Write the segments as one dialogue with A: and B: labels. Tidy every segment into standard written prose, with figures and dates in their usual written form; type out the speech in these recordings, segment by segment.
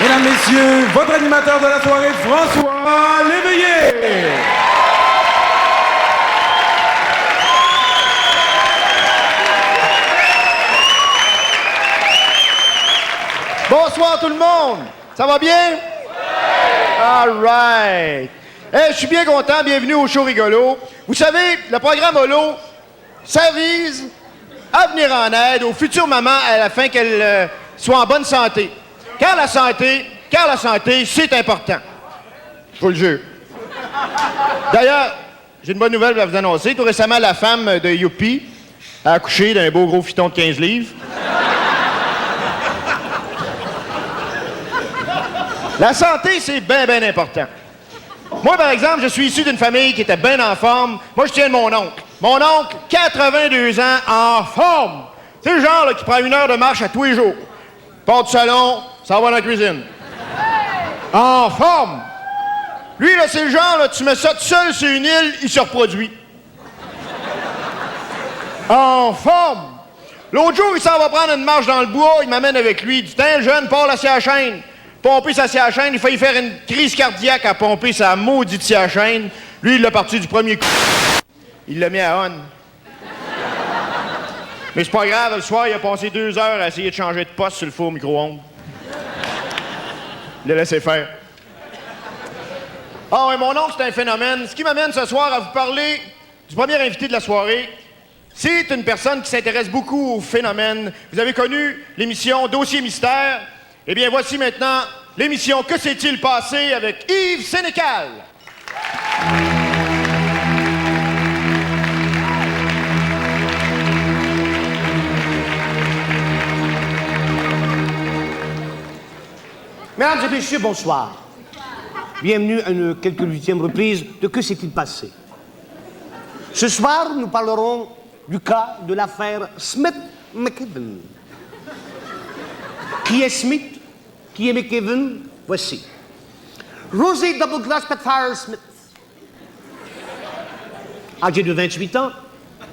A: Mesdames, Messieurs, votre animateur de la soirée, François Léveillé.
B: Bonsoir tout le monde! Ça va bien? All right! Hey, je suis bien content, bienvenue au show rigolo. Vous savez, le programme Holo, ça vise à venir en aide aux futures mamans à la fin qu'elles soient en bonne santé. Car la santé, c'est important. Je vous le jure. D'ailleurs, j'ai une bonne nouvelle à vous annoncer. Tout récemment, la femme de Youpi a accouché d'un beau gros fiton de 15 livres. La santé, c'est bien, bien important. Moi, par exemple, je suis issu d'une famille qui était bien en forme. Moi, je tiens de mon oncle. Mon oncle, 82 ans, en forme. C'est le genre là, qui prend 1 heure de marche à tous les jours. Part du salon, s'en va dans la cuisine. En forme. Lui, là, c'est le genre, là, tu mets ça tout seul sur une île, il se reproduit. En forme. L'autre jour, il s'en va prendre une marche dans le bois, il m'amène avec lui. Il dit, tiens, jeune, parle à sa chaîne. Pomper sa scie à chaîne, il faillit faire une crise cardiaque à pomper sa maudite scie à chaîne. Lui, il l'a parti du premier coup. Il l'a mis à on. Mais c'est pas grave, le soir, il a passé 2 heures à essayer de changer de poste sur le four micro-ondes. Il l'a laissé faire. Ah ouais, mon oncle, c'est un phénomène. Ce qui m'amène ce soir à vous parler du premier invité de la soirée. C'est une personne qui s'intéresse beaucoup aux phénomènes. Vous avez connu l'émission Dossier Mystère. Eh bien, voici maintenant l'émission Que s'est-il passé avec Yves Sénécal.
C: Mesdames et messieurs, bonsoir. Bienvenue à une quelques 8e reprise de Que s'est-il passé. Ce soir, nous parlerons du cas de l'affaire Smith-McKibben. Qui est Smith? Qui est McKibben? Voici. Rosie Doubleclaw Spitfire Smith. Âgée de 28 ans,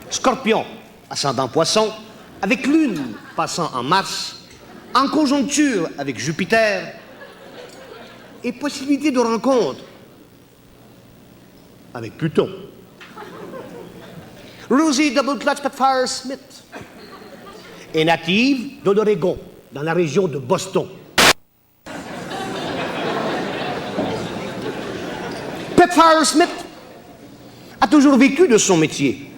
C: Scorpion, ascendant Poisson, avec Lune passant en Mars, en conjoncture avec Jupiter, et possibilité de rencontre avec Pluton. Rosie Doubleclaw Spitfire Smith est native de l'Oregon, dans la région de Boston. Spitfire Smith a toujours vécu de son métier,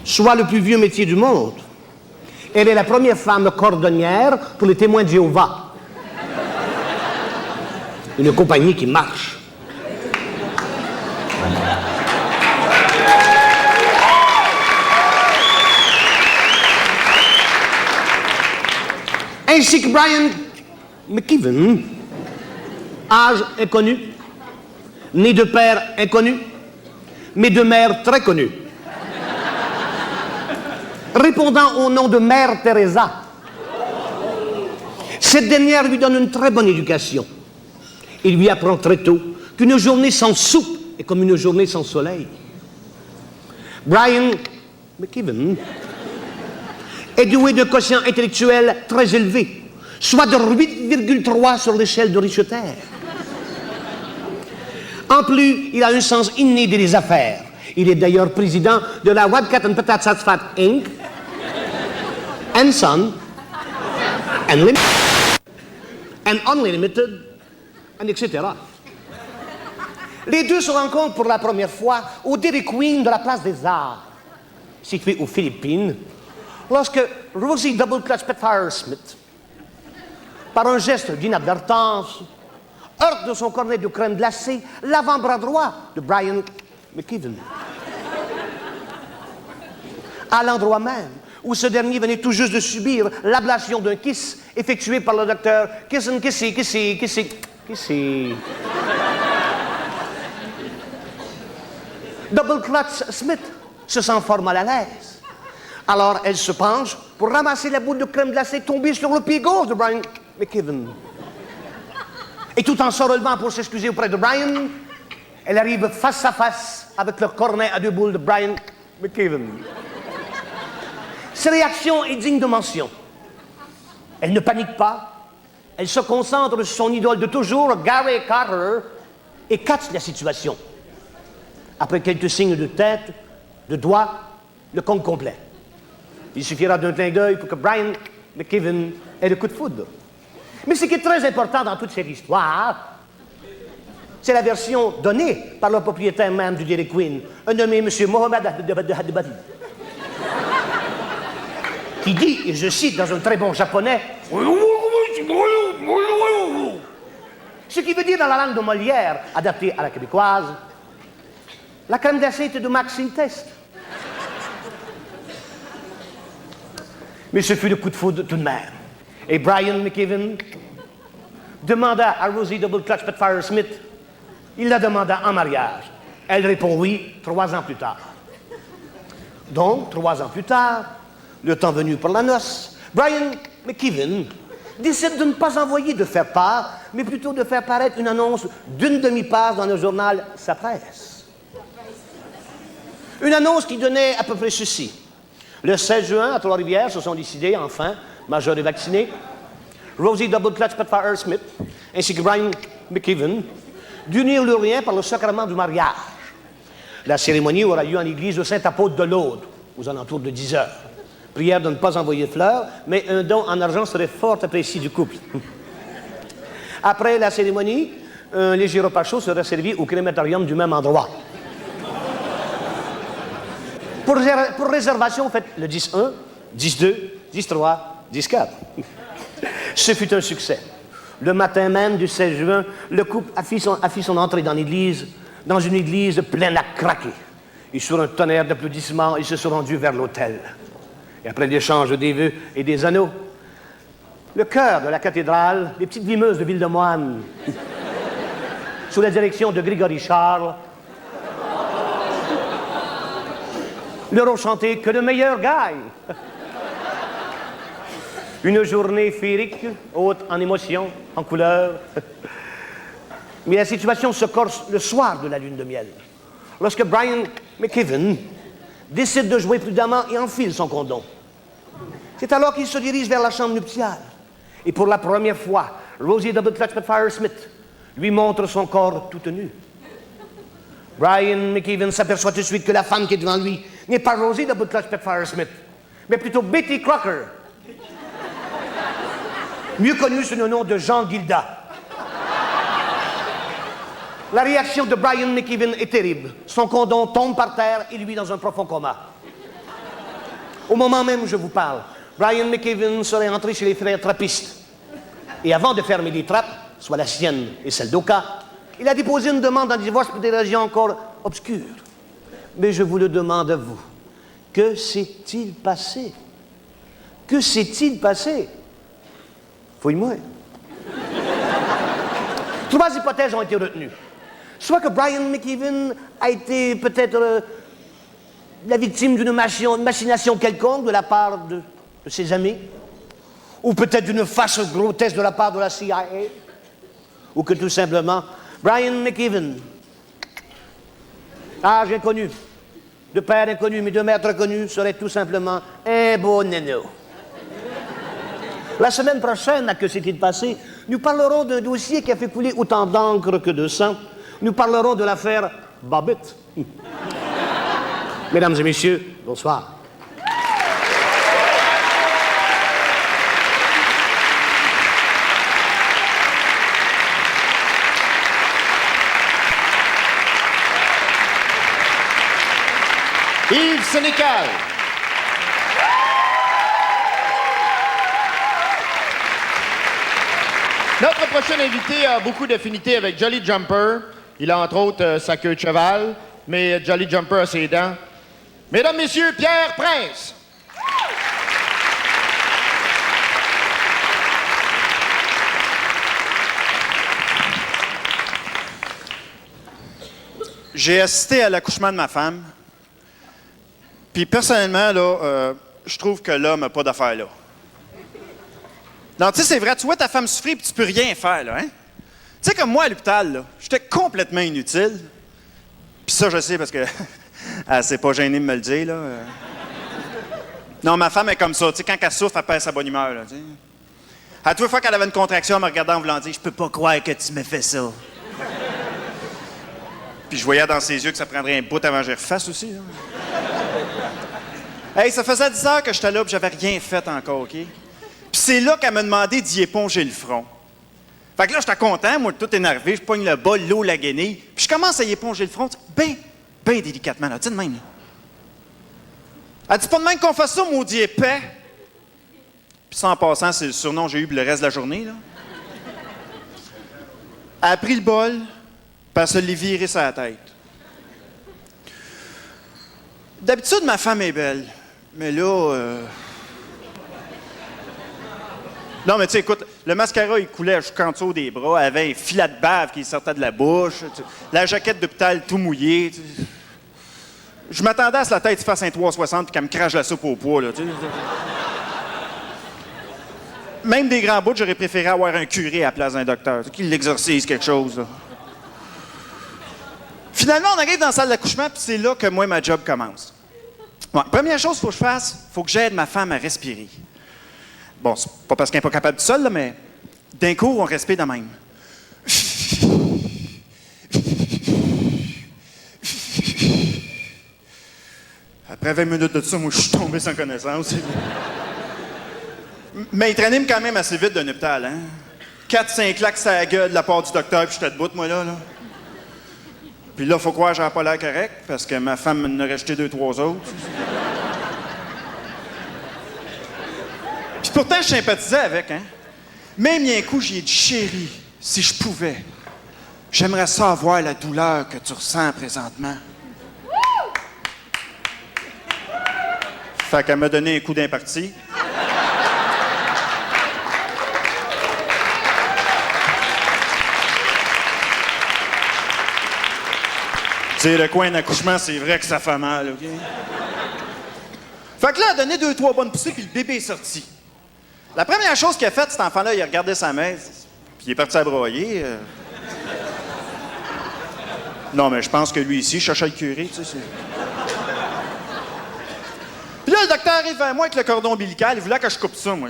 C: soit le plus vieux métier du monde. Elle est la première femme cordonnière pour les témoins de Jéhovah. Une compagnie qui marche. Ainsi que Brian McKibben, âge inconnu, né de père inconnu, mais de mère très connue. Répondant au nom de Mère Teresa, cette dernière lui donne une très bonne éducation. Il lui apprend très tôt qu'une journée sans soupe est comme une journée sans soleil. Brian McKibben est doué d'un quotient intellectuel très élevé, soit de 8,3 sur l'échelle de Richter. En plus, il a un sens inné des affaires. Il est d'ailleurs président de la Wildcat and Patatas Fat Inc., and Son, and Limited, and Unlimited, and etc. Les deux se rencontrent pour la première fois au Dairy Queen de la Place des Arts, située aux Philippines, lorsque Rosie Doubleclaw Spitfire Smith, par un geste d'inadvertance, heurte de son cornet de crème glacée l'avant-bras droit de Brian McKibben. À l'endroit même où ce dernier venait tout juste de subir l'ablation d'un kiss effectué par le docteur Kissy. Doubleclaw Smith se sent fort mal à l'aise. Alors elle se penche pour ramasser la boule de crème glacée tombée sur le pied gauche de Brian McKibben. Et tout en se relevant pour s'excuser auprès de Brian, elle arrive face à face avec le cornet à 2 boules de Brian McKibben. Sa réaction est digne de mention. Elle ne panique pas, Elle se concentre sur son idole de toujours, Gary Carter, et catch la situation. Après quelques signes de tête, de doigts, le compte complet. Il suffira d'un clin d'œil pour que Brian McKibben ait le coup de foudre. Mais ce qui est très important dans toute cette histoire, c'est la version donnée par le propriétaire même du Dairy Queen, un nommé M. Mohamed Hadbadi, qui dit, et je cite dans un très bon japonais, ce qui veut dire dans la langue de Molière, adaptée à la québécoise, la crème glacée était de Maxi Test. Mais ce fut le coup de foudre tout de même. Et Brian McKibben demanda à Rosie Double Clutch Petfire Smith, il la demanda en mariage. Elle répond oui 3 ans plus tard. Donc, 3 ans plus tard, le temps venu pour la noce, Brian McKibben décide de ne pas envoyer de faire-part, mais plutôt de faire paraître une annonce d'une demi-page dans le journal Sa Presse. Une annonce qui donnait à peu près ceci. Le 16 juin, à Trois-Rivières, se sont décidés, enfin, majeurs et vaccinés, Rosie Double Clutch Petfire Smith ainsi que Brian McKibben, d'unir leurs liens par le sacrement du mariage. La cérémonie aura lieu en l'église de Saint-Apôtre de l'Aude, aux alentours de 10 heures. Prière de ne pas envoyer de fleurs, mais un don en argent serait fort apprécié du couple. Après la cérémonie, un léger repas chaud sera servi au crématorium du même endroit. Pour réservation, faites le 10-1, 10-2, 10-3, 10-4. Ce fut un succès. Le matin même du 16 juin, le couple a fait son entrée dans une église pleine à craquer. Et sur un tonnerre d'applaudissements, ils se sont rendus vers l'autel. Et après l'échange des vœux et des anneaux, le chœur de la cathédrale, les petites vimeuses de Ville-de-Moine, sous la direction de Grégory Charles, leur ont chanté que le meilleur gagne. Une journée féerique, haute en émotions, en couleurs. Mais la situation se corse le soir de la lune de miel, lorsque Brian McKibben décide de jouer prudemment et enfile son condom. C'est alors qu'il se dirige vers la chambre nuptiale. Et pour la première fois, Rosie Double Clutch Petfire Smith lui montre son corps tout nu. Brian McKibben s'aperçoit tout de suite que la femme qui est devant lui n'est pas Rosie Double Clutch Petfire Smith, mais plutôt Betty Crocker, mieux connue sous le nom de Jean Gilda. La réaction de Brian McKibben est terrible. Son condom tombe par terre et lui dans un profond coma. Au moment même où je vous parle, Brian McKibben serait entré chez les frères trappistes. Et avant de fermer les trappes, soit la sienne et celle d'Oka, il a déposé une demande en divorce pour des raisons encore obscures. Mais je vous le demande à vous. Que s'est-il passé? Que s'est-il passé? Fouille-moi. 3 hypothèses ont été retenues. Soit que Brian McKibben a été peut-être la victime d'une machination quelconque de la part de ses amis, ou peut-être d'une farce grotesque de la part de la CIA, ou que tout simplement, Brian McKibben, âge inconnu, de père inconnu, mais de maître connu, serait tout simplement un beau néno. La semaine prochaine, à Que s'est-il passé, nous parlerons d'un dossier qui a fait couler autant d'encre que de sang. Nous parlerons de l'affaire Babbitt. Mesdames et messieurs, bonsoir.
B: Yves Sénécal. Notre prochain invité a beaucoup d'affinités avec Jolly Jumper. Il a entre autres sa queue de cheval, mais Jolly Jumper a ses dents. Mesdames, Messieurs, Pierre Prince.
D: J'ai assisté à l'accouchement de ma femme. Puis personnellement, là, je trouve que l'homme n'a pas d'affaire là. Non, tu sais, c'est vrai, tu vois ta femme souffrir puis tu peux rien faire, là, hein? Tu sais, comme moi à l'hôpital, là, j'étais complètement inutile. Puis ça, je sais parce que elle s'est pas gênée de me le dire, là. Non, ma femme est comme ça, tu sais, quand elle souffre, elle perd sa bonne humeur, là, tu sais. À toute fois qu'elle avait une contraction, elle me regardait en voulant dire « Je peux pas croire que tu me fais ça. » Puis je voyais dans ses yeux que ça prendrait un bout avant que j'y refasse aussi. Là. Hey, ça faisait 10 heures que j'étais là et j'avais rien fait encore, OK? Puis c'est là qu'elle m'a demandé d'y éponger le front. Fait que là, j'étais content, moi, tout énervé, je pogne le bol, l'eau, la guenille, puis je commence à y éponger le front, ben délicatement, là, tu sais de même, là. Elle dit pas de même qu'on fasse ça, maudit épais. Puis ça, en passant, c'est le surnom que j'ai eu pour le reste de la journée, là. Elle a pris le bol, puis elle se l'est viré sur la tête. D'habitude, ma femme est belle, mais là... Non, mais tu sais, écoute, le mascara, il coulait jusqu'en dessous des bras, elle avait un filet de bave qui sortait de la bouche, la jaquette d'hôpital tout mouillée. Je m'attendais à ce que la tête se fasse un 360 et qu'elle me crache la soupe au poids, là, tu sais. Même des grands bouts, j'aurais préféré avoir un curé à la place d'un docteur, qui l'exorcise quelque chose, là. Finalement, on arrive dans la salle d'accouchement, puis c'est là que moi, ma job commence. Bon, première chose qu'il faut que je fasse, il faut que j'aide ma femme à respirer. Bon, c'est pas parce qu'elle n'est pas capable de seule, là, mais d'un coup, on respire de même. Après 20 minutes de ça, moi, je suis tombé sans connaissance. Mais il traînait quand même assez vite d'un hôpital, hein? 4-5 claques sur la gueule de la part du docteur, puis j'étais debout, moi, là. Puis là, faut croire que j'avais pas l'air correct, parce que ma femme m'en a rejeté 2-3 autres. Puis pourtant, je sympathisais avec, hein? Même il y a un coup, j'ai dit, chérie, si je pouvais, j'aimerais ça avoir la douleur que tu ressens présentement. Fait qu'elle m'a donné un coup d'imparti. Tu sais, le coin d'accouchement, c'est vrai que ça fait mal, OK? Fait que là, elle a donné 2-3 bonnes poussées, puis le bébé est sorti. La première chose qu'il a faite, cet enfant-là, il a regardé sa mère, puis il est parti à broyer. Non, mais je pense que lui ici, cherchait le curé, tu sais. Puis là, le docteur arrive vers moi avec le cordon ombilical, il voulait que je coupe ça, moi.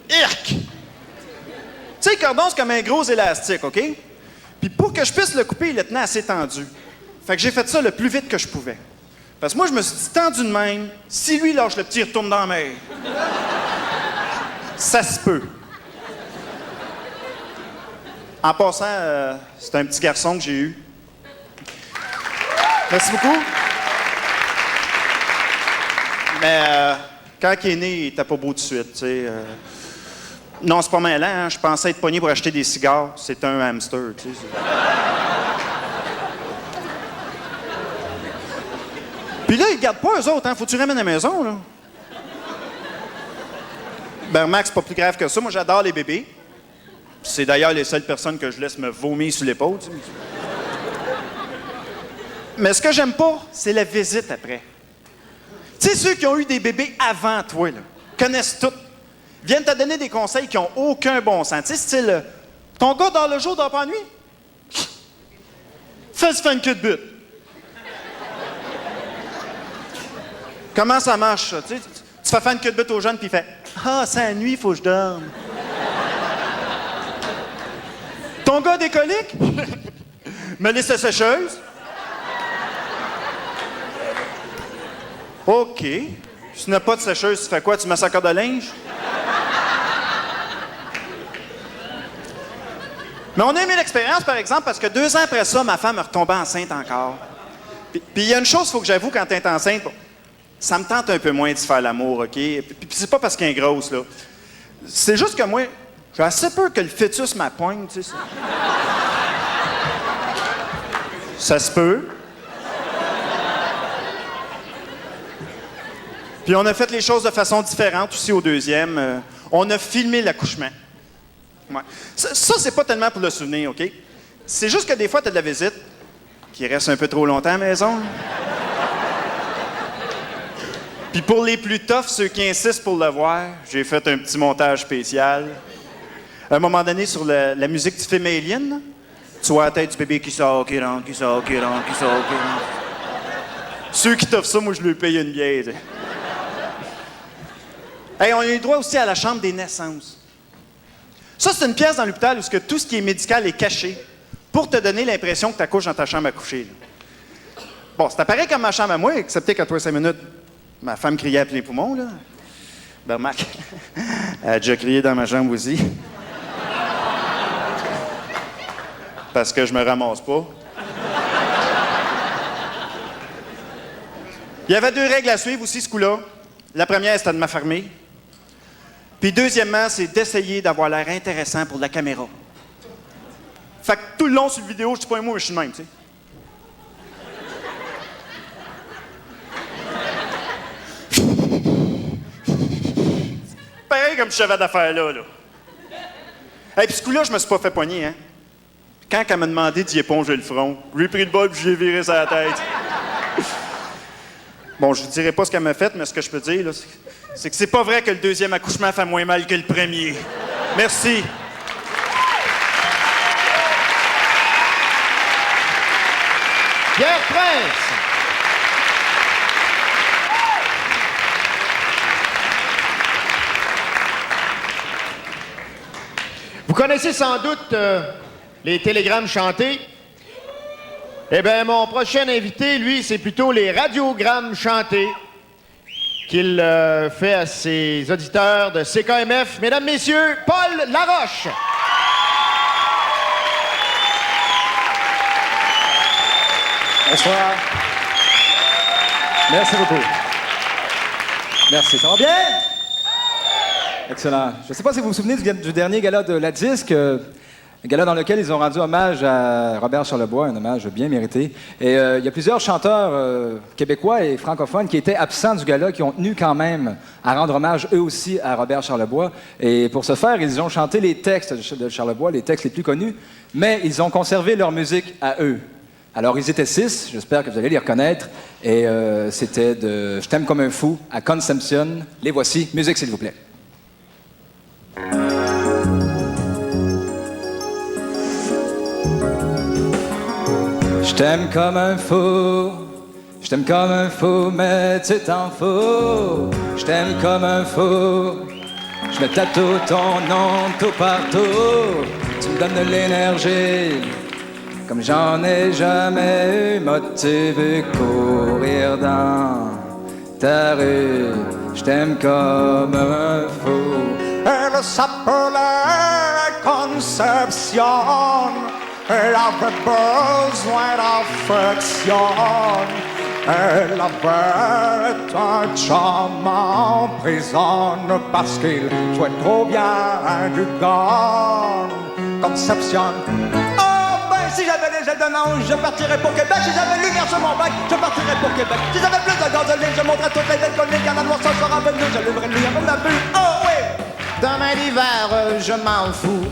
D: Irk! Tu sais, le cordon, c'est comme un gros élastique, OK? Puis pour que je puisse le couper, il le tenait assez tendu. Fait que j'ai fait ça le plus vite que je pouvais. Parce que moi, je me suis dit, tendu de même, si lui lâche le petit, il retourne dans la mer. Ça se peut. En passant, c'est un petit garçon que j'ai eu. Merci beaucoup. Mais quand il est né, il était pas beau de suite, tu sais. Non, c'est pas malin, hein? Je pensais être pogné pour acheter des cigares. C'est un hamster, tu sais. Puis là, ils gardent pas eux autres, hein? Faut que tu ramènes à la maison, là. Ben, Max, c'est pas plus grave que ça. Moi, j'adore les bébés. C'est d'ailleurs les seules personnes que je laisse me vomir sur l'épaule, tu sais. Mais ce que j'aime pas, c'est la visite après. Tu sais, ceux qui ont eu des bébés avant toi, là, connaissent tout, viennent te donner des conseils qui ont aucun bon sens. Tu sais, style, ton gars dort le jour, dort pas la nuit? Fais se faire une queue de but. Comment ça marche, ça? Tu sais, tu fais faire une queue de but aux jeunes, puis il fait « Ah, c'est la nuit, il faut que je dorme. » Ton gars a des coliques? Me laisse la sécheuse. OK. Si tu n'as pas de sécheuse, tu fais quoi? Tu mets sa corde de linge? Mais on a aimé l'expérience, par exemple, parce que 2 ans après ça, ma femme est retombée enceinte encore. Puis il y a une chose, il faut que j'avoue, quand tu es enceinte, ça me tente un peu moins de se faire l'amour, OK? Puis c'est pas parce qu'elle est grosse, là. C'est juste que moi, j'ai assez peur que le fœtus m'appoigne, tu sais. Ça se peut. Puis on a fait les choses de façon différente aussi au deuxième. On a filmé l'accouchement. Ouais. Ça, c'est pas tellement pour le souvenir, OK? C'est juste que des fois, tu as de la visite qui reste un peu trop longtemps à la maison. Puis pour les plus toughs, ceux qui insistent pour le voir, j'ai fait un petit montage spécial. À un moment donné, sur la musique du film Alien, là, tu vois la tête du bébé qui sort, qui rentre, qui sort, qui rentre, qui sort, qui rentre. Ceux qui t'offrent ça, moi, je lui paye une bière. Hey, on a eu droit aussi à la chambre des naissances. Ça, c'est une pièce dans l'hôpital où tout ce qui est médical est caché pour te donner l'impression que tu accouches dans ta chambre à coucher. Là. Bon, c'est pareil comme ma chambre à moi, excepté qu'à 5 minutes, ma femme criait à plein poumon, là. Ben, Mac, elle a déjà crié dans ma chambre aussi. Parce que je me ramasse pas. Il y avait 2 règles à suivre aussi, ce coup-là. La première, c'était de m'affermer. Puis deuxièmement, c'est d'essayer d'avoir l'air intéressant pour la caméra. Fait que tout le long sur la vidéo, je dis pas un mot, mais je suis de même, tu sais. Pareil comme cheval d'affaires là. Et puis ce coup-là, je me suis pas fait poigner, hein. Quand elle m'a demandé d'y éponger le front, j'ai pris le bol et j'ai viré sa tête. Bon, je ne dirai pas ce qu'elle m'a fait, mais ce que je peux dire, là, c'est que c'est pas vrai que le deuxième accouchement fait moins mal que le premier. Merci.
B: Pierre Prince. Vous connaissez sans doute les télégrammes chantés. Eh bien, mon prochain invité, lui, c'est plutôt les radiogrammes chantés qu'il fait à ses auditeurs de CKMF. Mesdames, Messieurs, Paul Laroche.
E: Bonsoir. Merci beaucoup. Merci. Ça va bien? Excellent. Je ne sais pas si vous vous souvenez du dernier gala de la Disque, un gala dans lequel ils ont rendu hommage à Robert Charlebois, un hommage bien mérité. Et il y a plusieurs chanteurs québécois et francophones qui étaient absents du gala, qui ont tenu quand même à rendre hommage eux aussi à Robert Charlebois. Et pour ce faire, ils ont chanté les textes de Charlebois, les textes les plus connus, mais ils ont conservé leur musique à eux. Alors, ils étaient 6, j'espère que vous allez les reconnaître, et c'était de « Je t'aime comme un fou » à Conception. Les voici. Musique, s'il vous plaît. Je t'aime comme un fou, je t'aime comme un fou, mais tu t'en fous. Je t'aime comme un fou, je me tatoue ton nom tout partout. Tu me donnes de l'énergie, comme j'en ai jamais eu. Moi, tu veux courir dans ta rue. Je t'aime comme un fou. Elle s'appelait Conception. Elle avait besoin d'affection. Elle avait un chum en prison parce qu'il jouait trop bien du gun. Conception. Si j'avais les ailes d'un ange, je partirais pour Québec. Si j'avais lumière sur mon bac, je partirais pour Québec. Si j'avais plus de gasoline, je monterais toutes les ailes collées. Quand la noire sera venue, j'allumerais le lumière comme la vue. Oh oui!
F: Demain l'hiver, je m'en fous.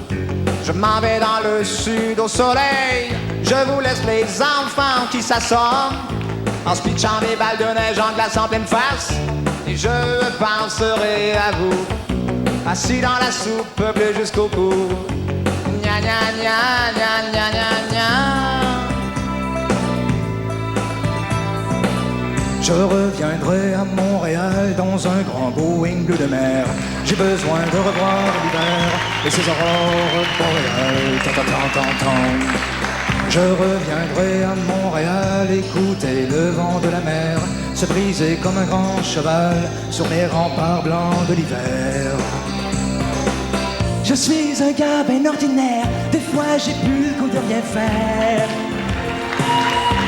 F: Je m'en vais dans le sud au soleil. Je vous laisse les enfants qui s'assomment en se pitchant des balles de neige en glace en pleine face. Et je penserai à vous, assis dans la soupe bleue jusqu'au cou. Gna gna gna gna gna gna gna.
E: Je reviendrai à Montréal dans un grand Boeing bleu de mer. J'ai besoin de revoir l'hiver et ses aurores boréales. Tant, tant, tant, tant, tant. Je reviendrai à Montréal écouter le vent de la mer se briser comme un grand cheval sur les remparts blancs de l'hiver. Je suis un gars ben ordinaire, des fois j'ai plus le goût de rien faire.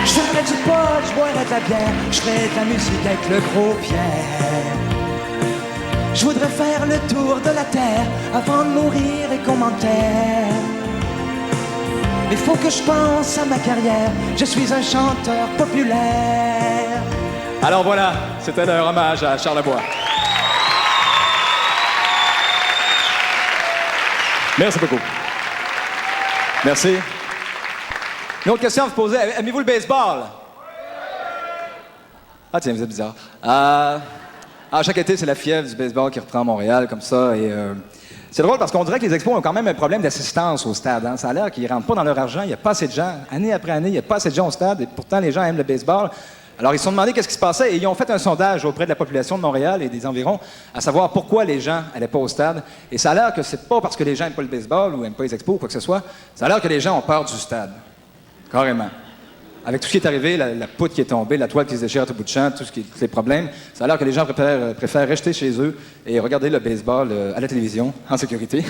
E: Je ferais du pot, je boirais de la bière, je ferais de la musique avec le gros Pierre. Je voudrais faire le tour de la terre avant de mourir et qu'on m'enterre. Mais faut que je pense à ma carrière, je suis un chanteur populaire. Alors voilà, c'était leur hommage à Charlebois. Merci beaucoup. Merci. Une autre question à vous poser. Aimez-vous le baseball? Ah tiens, vous êtes bizarre. Chaque été, c'est la fièvre du baseball qui reprend Montréal, comme ça. Et c'est drôle parce qu'on dirait que les Expos ont quand même un problème d'assistance au stade. Hein? Ça a l'air qu'ils ne rentrent pas dans leur argent. Il n'y a pas assez de gens. Année après année, il n'y a pas assez de gens au stade. Et pourtant, les gens aiment le baseball. Alors, ils se sont demandé qu'est-ce qui se passait et ils ont fait un sondage auprès de la population de Montréal et des environs à savoir pourquoi les gens n'allaient pas au stade. Et ça a l'air que c'est pas parce que les gens n'aiment pas le baseball ou n'aiment pas les expos ou quoi que ce soit. Ça a l'air que les gens ont peur du stade. Carrément. Avec tout ce qui est arrivé, la poutre qui est tombée, la toile qui se déchire à tout bout de champ, tous les problèmes, ça a l'air que les gens préfèrent rester chez eux et regarder le baseball à la télévision, en sécurité.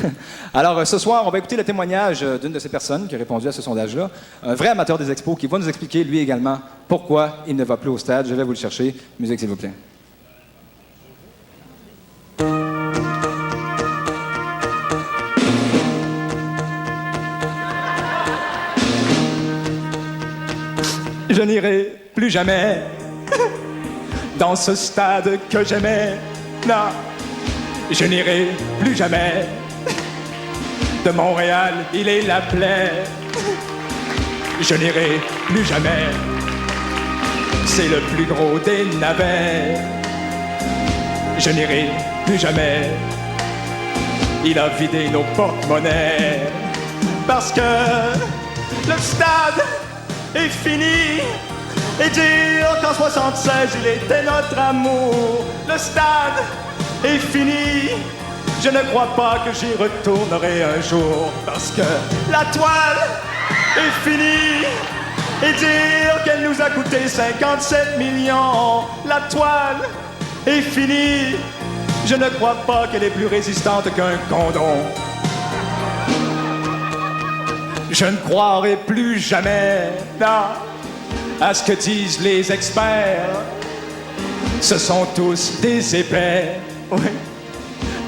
E: Alors, ce soir, on va écouter le témoignage d'une de ces personnes qui a répondu à ce sondage-là, un vrai amateur des expos qui va nous expliquer, lui également, pourquoi il ne va plus au stade. Je vais vous le chercher. Musique, s'il vous plaît. Je n'irai plus jamais dans ce stade que j'aimais. Non, je n'irai plus jamais. De Montréal, il est la plaie. Je n'irai plus jamais. C'est le plus gros des navets. Je n'irai plus jamais. Il a vidé nos porte-monnaies. Parce que le stade est fini. Et dire qu'en 76 il était notre amour. Le stade est fini. Je ne crois pas que j'y retournerai un jour. Parce que la toile est finie. Et dire qu'elle nous a coûté 57 millions. La toile est finie. Je ne crois pas qu'elle est plus résistante qu'un condom. Je ne croirai plus jamais, non, à ce que disent les experts. Ce sont tous des épais, oui,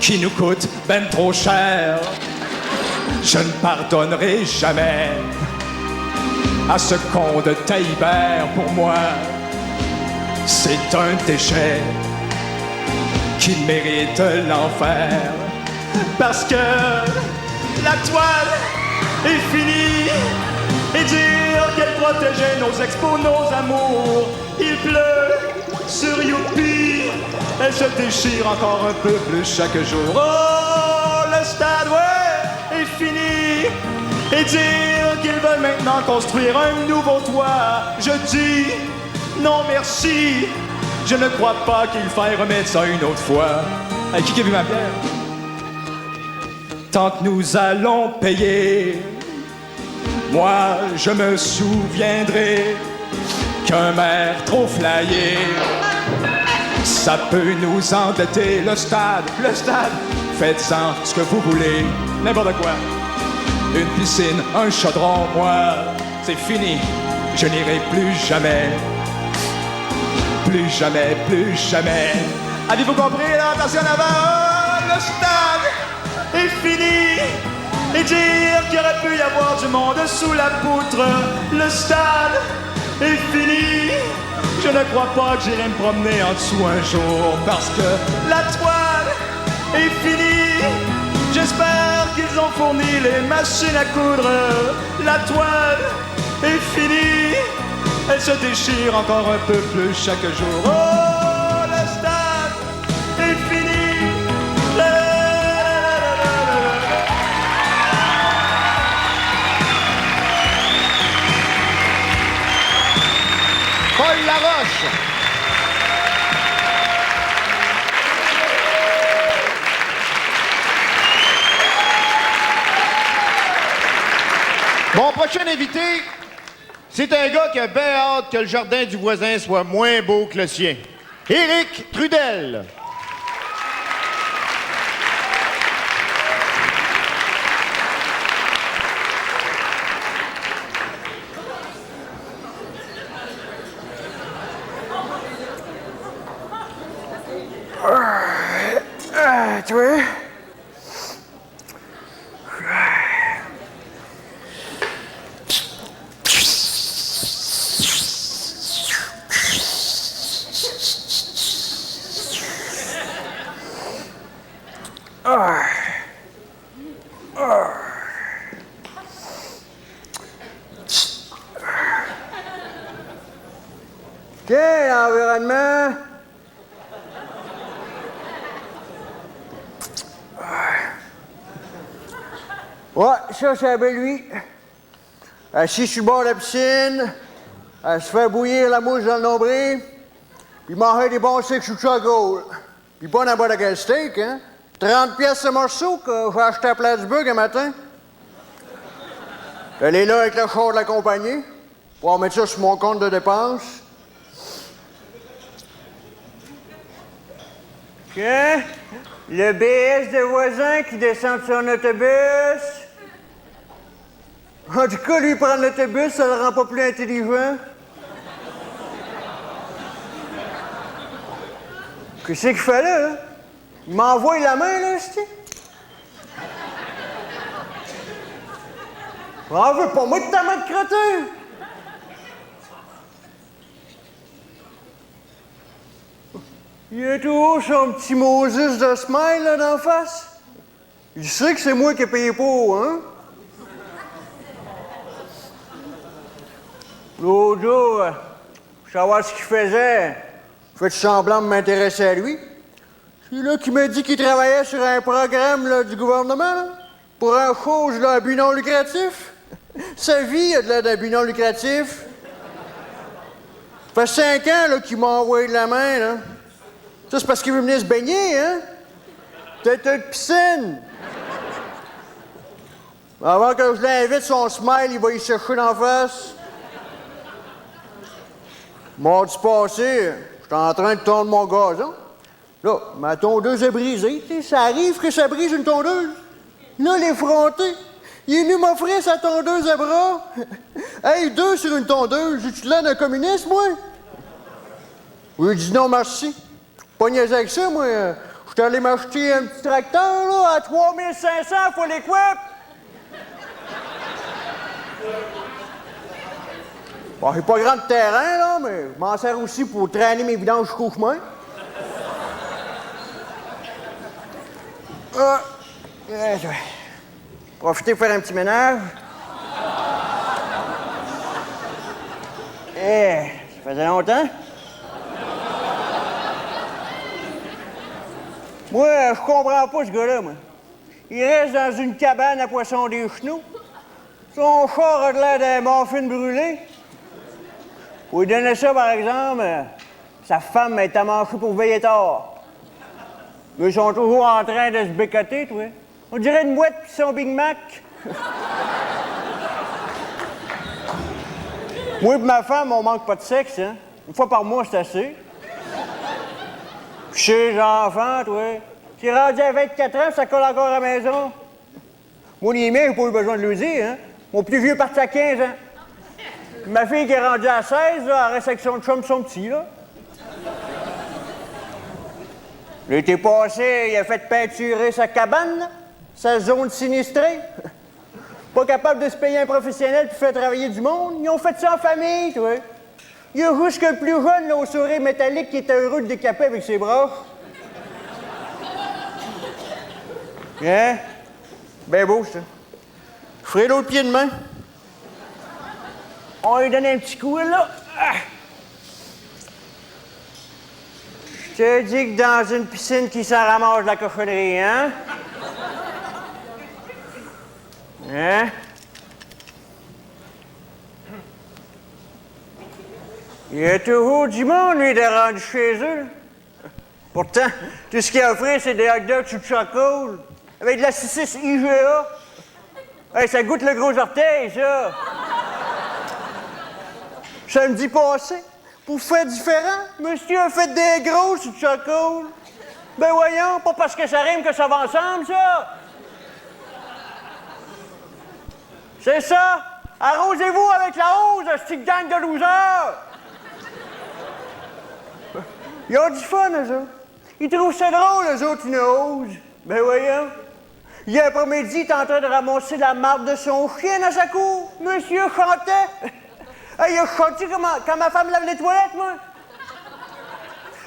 E: qui nous coûtent ben trop cher. Je ne pardonnerai jamais à ce con de Taillibert. Pour moi, c'est un déchet qui mérite l'enfer. Parce que la toile est finie. Et dire qu'elle protégeait nos expos, nos amours. Il pleut sur Youpi. Elle se déchire encore un peu plus chaque jour. Oh, le stade, ouais, est fini. Et dire qu'ils veulent maintenant construire un nouveau toit. Je dis non merci. Je ne crois pas qu'il faille remettre ça une autre fois. Hey, qui a vu ma bière? Tant que nous allons payer, moi je me souviendrai qu'un maire trop flyé, ça peut nous endetter. Le stade, faites-en ce que vous voulez, n'importe quoi. Une piscine, un chaudron, moi, c'est fini, je n'irai plus jamais. Plus jamais, plus jamais. Avez-vous compris, là? Attention en avant. Oh, le stade est fini. Et dire qu'il aurait pu y avoir du monde sous la poutre. Le stade est fini. Je ne crois pas que j'irai me promener en dessous un jour. Parce que la toile est finie. J'espère qu'ils ont fourni les machines à coudre. La toile est finie. Elle se déchire encore un peu plus chaque jour. Oh, le stade est fini.
B: Paul Laroche. Mon prochain invité, c'est un gars qui a bien hâte que le jardin du voisin soit moins beau que le sien. Éric Trudel.
G: Tu vois? OK, l'environnement. Ouais, ça, c'est un bel lui. Assis sur le bord de la piscine, Elle se fait bouillir la mouche dans le nombril, puis manger des bons steaks sous charcoal. Puis pas n'importe quel steak, hein? 30 pièces ce morceau que j'ai acheté à Plattsburgh un matin. Elle est là avec le char de la compagnie. Pour mettre ça sur mon compte de dépenses. Tiens, le BS de voisin qui descend de son autobus. En tout cas, lui, prendre l'autobus, ça le rend pas plus intelligent. Qu'est-ce qu'il fait là? Il m'envoie la main, là, c'ti? Ah, veux pas moi de ta main de crottin! Il a toujours son petit Moses de smile, là, d'en face. Il sait que c'est moi qui ai payé pour, hein? L'autre jour, pour savoir ce qu'il faisait, j'ai fait semblant de m'intéresser à lui. C'est là qu'il m'a dit qu'il travaillait sur un programme là, du gouvernement, là, pour un chose là, à but non lucratif. Sa vie a de l'air d'un but non lucratif. Ça fait 5 ans là, qu'il m'a envoyé de la main, là. Ça, c'est parce qu'il veut venir se baigner, hein? Peut-être une piscine. Avant que je l'invite, son smile, il va y sécher d'en face. Mardi passé, j'étais en train de tondre mon gazon. Là, ma tondeuse est brisée. T'sais, ça arrive que ça brise une tondeuse. Là, l'effronté, il est venu m'offrir sa tondeuse à bras. Hey, 2 sur une tondeuse, j'ai-tu l'air d'un communiste, moi? Oui, dit non, merci. Pas niaiser avec ça, moi. Je suis allé m'acheter un petit tracteur, là, à 3500, faut l'équip. Bon, j'ai pas grand de terrain, là, mais je m'en sers aussi pour traîner mes vidanges jusqu'au chemin. Je vais profiter pour faire un petit ménage. Ça faisait longtemps. Moi, je comprends pas ce gars-là, moi. Il reste dans une cabane à poisson des chenaux. Son char a de l'air d'un muffin brûlé. Pour lui donner ça, par exemple, sa femme est à manger pour veiller tard. Mais ils sont toujours en train de se bécoter, toi. On dirait une mouette pis son Big Mac. Moi et ma femme, on manque pas de sexe, hein. Une fois par mois, c'est assez. Chez les enfants, toi. J'ai rendu à 24 ans, ça colle encore à la maison. Moi, les miens, j'ai pas eu besoin de le dire, hein. Mon plus vieux est parti à 15 ans. Ma fille qui est rendue à 16, là, elle reste avec son chum, son petit, là. L'été passé, il a fait peinturer sa cabane, là, sa zone sinistrée. Pas capable de se payer un professionnel puis faire travailler du monde. Ils ont fait ça en famille, toi. Il y a juste que le plus jeune, là, au sourire métallique, qui était heureux de décaper avec ses bras. Hein? Ben beau, ça. Je ferai l'autre pied demain. On lui donne un petit coup, là. Ah. Je te dis que dans une piscine qui s'en ramasse de la cochonnerie, hein? Hein? Il y a toujours du monde, lui, de rendu chez eux. Pourtant, tout ce qu'il a offert, c'est des hot dogs sous charcoal, avec de la saucisse IGA. Hey, ça goûte le gros orteil, ça. Samedi passé, pour faire différent, monsieur a fait des gros sous charcoal. Ben voyons, pas parce que ça rime que ça va ensemble, ça. C'est ça. Arrosez-vous avec la hausse, cette gang de losers. Ils ont du fun, eux autres. Ils trouvent ça drôle, eux autres, une hausse. Ben voyons. Hier après-midi, il était en train de ramasser la marde de son chien dans sa cour. Monsieur chantait. Hey, il a chanté quand ma femme lave les toilettes, moi.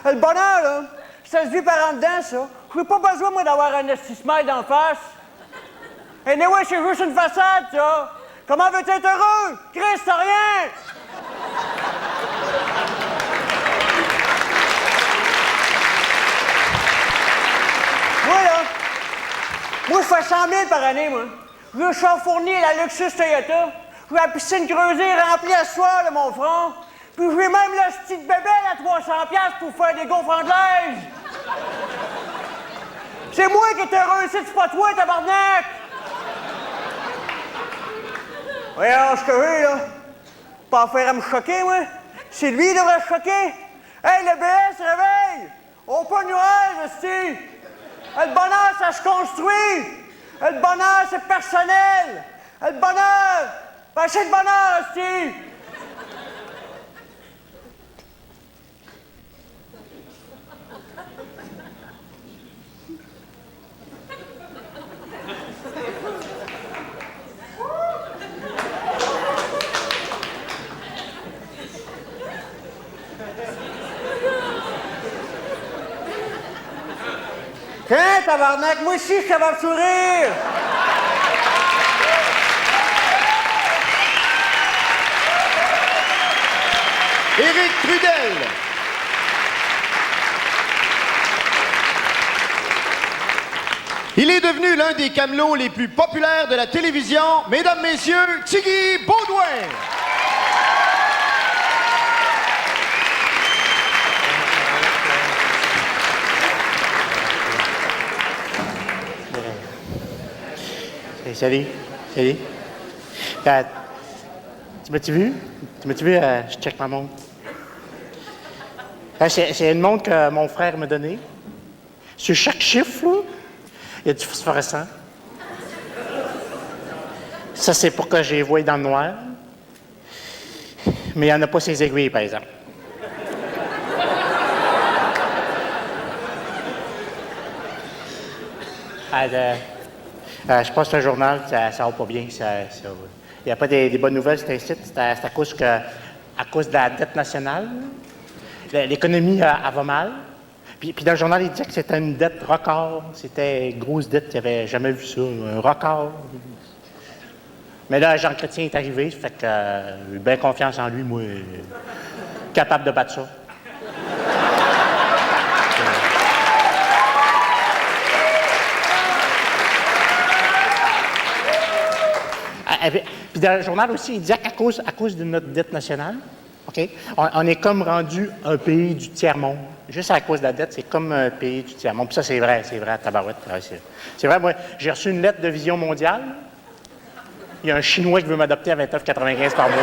G: Le bonheur, là, ça se vit par en dedans, ça. Je n'ai pas besoin, moi, d'avoir un smile d'en face. Anyway, c'est juste une façade, ça. Comment veux-tu être heureux? Christ, t'as rien! Moi, là, moi, je fais 100 000 par année, moi. Je veux char fourni à la Luxus Toyota. Je veux la piscine creusée remplie à soir de mon front. Puis j'ai même la petite bébelle à 300$ pour faire des gaufres anglaises. C'est moi qui est heureux ici, c'est pas toi, tabarnak! Voyons, ce que j'ai, là. Pas faire à me choquer, moi. C'est lui qui devrait se choquer. Hey, le BS, réveille! On pas de nuages, esti! Le bonheur, ça se construit! Le bonheur, c'est personnel! Le bonheur! Ben, c'est le bonheur, esti! Tiens, tabarnak, moi aussi, je suis capable de sourire!
B: Éric Trudel. Il est devenu l'un des camelots les plus populaires de la télévision. Mesdames, Messieurs, Tiggy Baudouin.
H: Salut. Salut. Tu m'as-tu vu? Je check ma montre. C'est une montre que mon frère m'a donnée. Sur chaque chiffre, là, il y a du phosphorescent. Ça, c'est pour que je les voie dans le noir. Mais il n'y en a pas ses aiguilles, par exemple. Je passe le journal, ça va pas bien. Il n'y a pas des bonnes nouvelles sur un site. C'est à cause de la dette nationale. L'économie, elle va mal. Puis dans le journal, il disait que c'était une dette record. C'était une grosse dette, il n'avait jamais vu ça. Un record. Mais là, Jean Chrétien est arrivé, fait que j'ai bien confiance en lui, moi, capable de battre ça. Puis dans le journal aussi, il disait qu'à cause de notre dette nationale, OK, on est comme rendu un pays du tiers-monde. Juste à cause de la dette, c'est comme un pays du tiers-monde. Puis ça, c'est vrai, à tabarouette. C'est vrai, moi, j'ai reçu une lettre de Vision mondiale. Il y a un Chinois qui veut m'adopter à 29,95 par mois.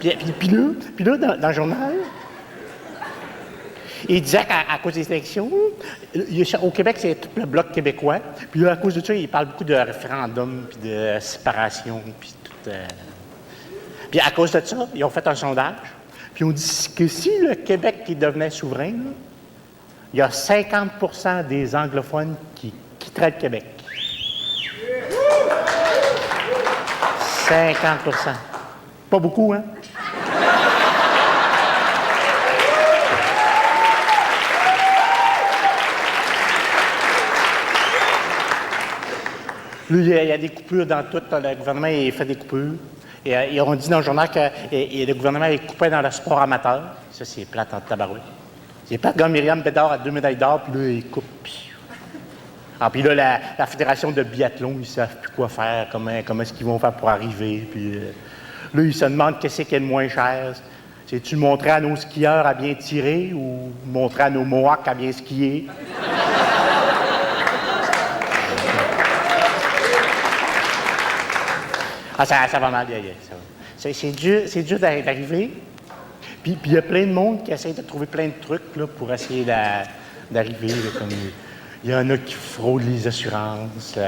H: Puis là, dans le journal, il disait qu'à cause des élections, au Québec, c'est tout le bloc québécois. Puis là, à cause de ça, il parle beaucoup de référendum, puis de séparation, puis tout. Puis à cause de ça, ils ont fait un sondage. Puis on dit que si le Québec qui devenait souverain, là, il y a 50% des anglophones qui quitteraient le Québec. 50%. Pas beaucoup, hein? Là, il y a des coupures dans tout. Le gouvernement il fait des coupures. Et ils ont dit dans le journal que le gouvernement est coupé dans le sport amateur. Ça, c'est plate en tabarouette. C'est plate. Comme Myriam Bédard a 2 médailles d'or, puis là, il coupe. Puis là, la fédération de biathlon, ils ne savent plus quoi faire, comment est-ce qu'ils vont faire pour arriver. Puis là, ils se demandent qu'est-ce qui est le moins cher. C'est-tu montrer à nos skieurs à bien tirer ou montrer à nos Mohawks à bien skier? Ça va mal, c'est dur d'arriver. Puis il y a plein de monde qui essaie de trouver plein de trucs là, pour essayer d'arriver. Comme il y en a qui fraudent les assurances.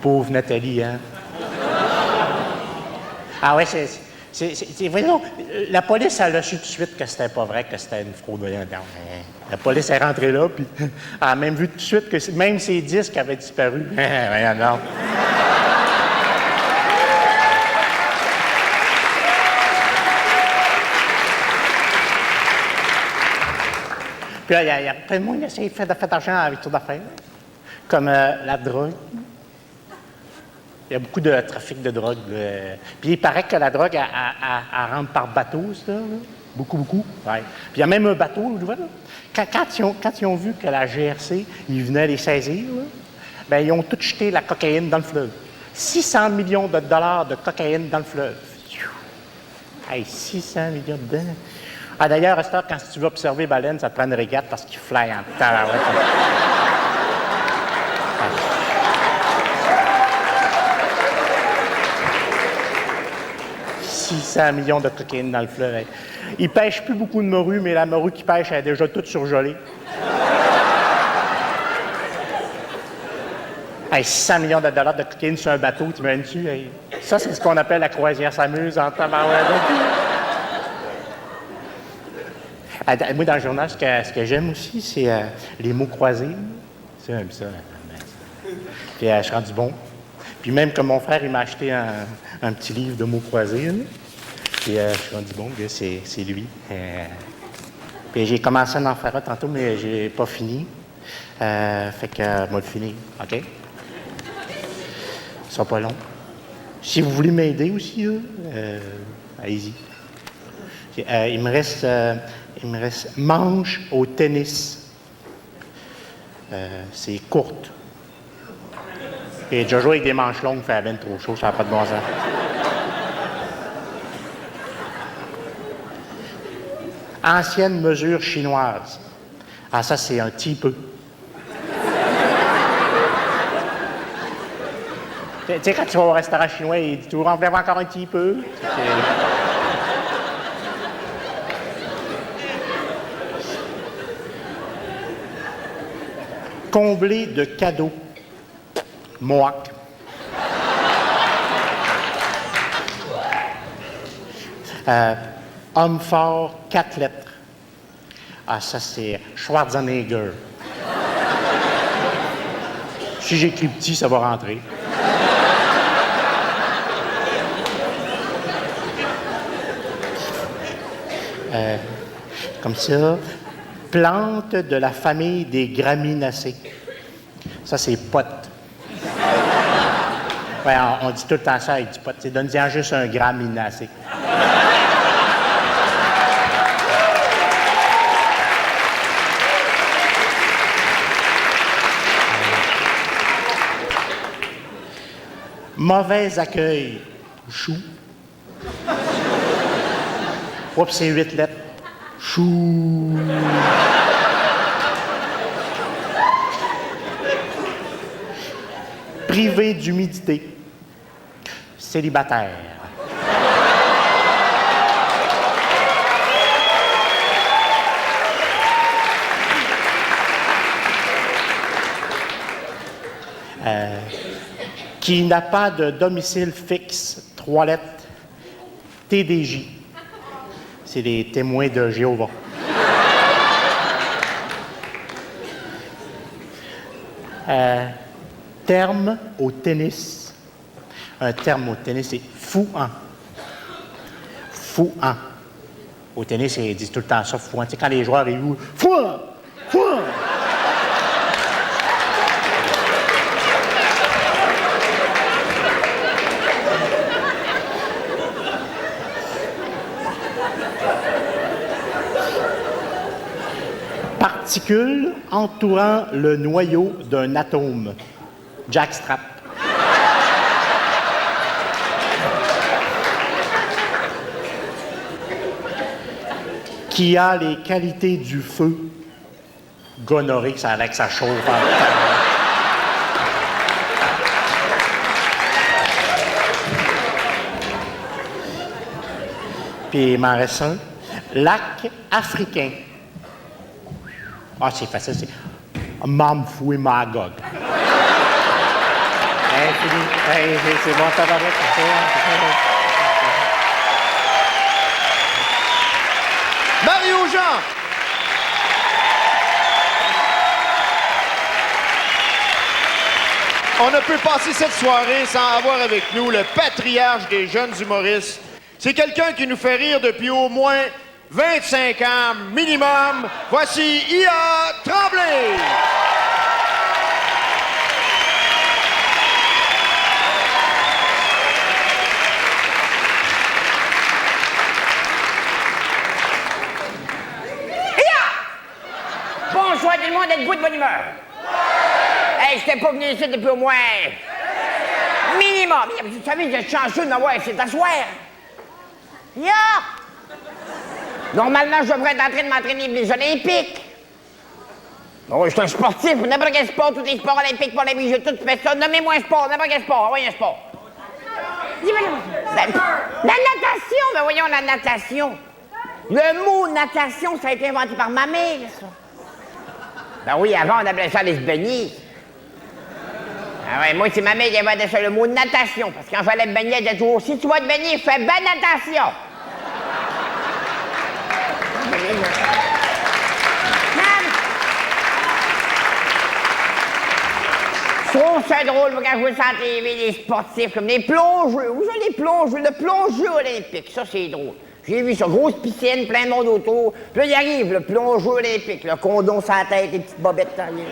H: Pauvre Nathalie, hein? Ah ouais, voyons, la police, elle a su tout de suite que c'était pas vrai, que c'était une fraude. La police est rentrée là, puis elle a même vu tout de suite que même ses disques avaient disparu. Non. Puis là, il y a plein de monde qui essaie de faire d'argent avec tout d'affaires, comme la drogue. Il y a beaucoup de trafic de drogue. Puis il paraît que la drogue, elle rentre par bateau, ça. Beaucoup, beaucoup. Ouais. Puis il y a même un bateau, là, quand ils ont vu que la GRC, ils venaient les saisir, là, ben, ils ont tout jeté la cocaïne dans le fleuve. 600 millions de dollars de cocaïne dans le fleuve. Hey, 600 millions de dollars. Ah, d'ailleurs, à cette heure, quand tu veux observer baleine, ça te prend une régate parce qu'il fly en tabarouette. 600 millions de cocaïne dans le fleuve. Hey. Ils pêchent plus beaucoup de morue, mais la morue qu'ils pêchent, elle est déjà toute surgelée. Hey, 600 millions de dollars de cocaïne sur un bateau, tu m'imagines-tu? Hey. Ça, c'est ce qu'on appelle la croisière s'amuse en tabarouette. Moi, dans le journal, ce que j'aime aussi, c'est les mots croisés. J'aime ça. Puis je suis rendu bon. Puis même comme mon frère, il m'a acheté un petit livre de mots croisés. Là. Puis je suis rendu bon, c'est lui. Puis j'ai commencé à en faire un tantôt, mais j'ai pas fini. Fait que moi le finir, OK? Ça sera pas long. Si vous voulez m'aider aussi, là, allez-y. Il me reste manche au tennis. C'est courte. Et déjà joué avec des manches longues, fait à peine trop chaud, ça n'a pas de bon sens. Ancienne mesure chinoise. Ah, ça, c'est un petit peu. Tu sais, quand tu vas au restaurant chinois, il dit toujours, on voulait encore un petit peu. Comblé de cadeaux. Mohawk. Homme fort, 4 lettres. Ah, ça, c'est Schwarzenegger. Si j'écris petit, ça va rentrer. Comme ça. Plante de la famille des graminacées. Ça, c'est pote. Ouais, on dit tout le temps ça avec du pot. Donne-y juste un graminacé. Mauvais accueil. Chou. Oups, c'est 8 lettres. Chou. Privé d'humidité. Célibataire. Qui n'a pas de domicile fixe, 3 lettres, TDJ. C'est les témoins de Jéhovah. Terme au tennis. Un terme au tennis, c'est fouant. Fouant. Au tennis, ils disent tout le temps ça, fouant. Tu sais, quand les joueurs, ils jouent, fouant! Fouant! Particules entourant le noyau d'un atome. Jackstrap. Qui a les qualités du feu. Gonorrhée, ça a l'air que ça chauffe. Puis il m'en reste un. Lac africain. Ah, c'est facile, c'est Mamfoué Magog. Hey, c'est bon, ça va bien.
B: Mario Jean! On ne peut passer cette soirée sans avoir avec nous le patriarche des jeunes humoristes. C'est quelqu'un qui nous fait rire depuis au moins 25 ans minimum. Voici I.A. Tremblay!
I: Bonsoir tout le monde, êtes-vous de bonne humeur? Hey, j'étais pas venu ici depuis au moins... minimum. Vous savez, j'ai chanceux de m'avoir ici t'asseoir. Ya! Normalement, je devrais être en train de m'entraîner pour les Olympiques. Bon, je suis un sportif, n'importe quel sport, tous les sports olympiques, paralympiques, j'ai tout fait ça. Nommez-moi un sport, n'importe quel sport, voyons un sport. La natation, ben voyons la natation. Le mot natation, ça a été inventé par ma mère, ça. Ben oui, avant, on appelait ça aller se baigner. Ah ouais, moi, c'est ma mère qui a inventé ça, le mot natation. Parce que quand j'allais me baigner, elle disait toujours, si tu vas te baigner, fais bonne natation. Je trouve ça drôle quand je vois ça à la TV, les sportifs, comme des plongeurs. Où sont les plongeurs? Le plongeur olympique, ça c'est drôle. J'ai vu ça, grosse piscine, plein de monde autour. Puis là, il arrive, le plongeur olympique, le condom sur la tête, les petites bobettes derrière.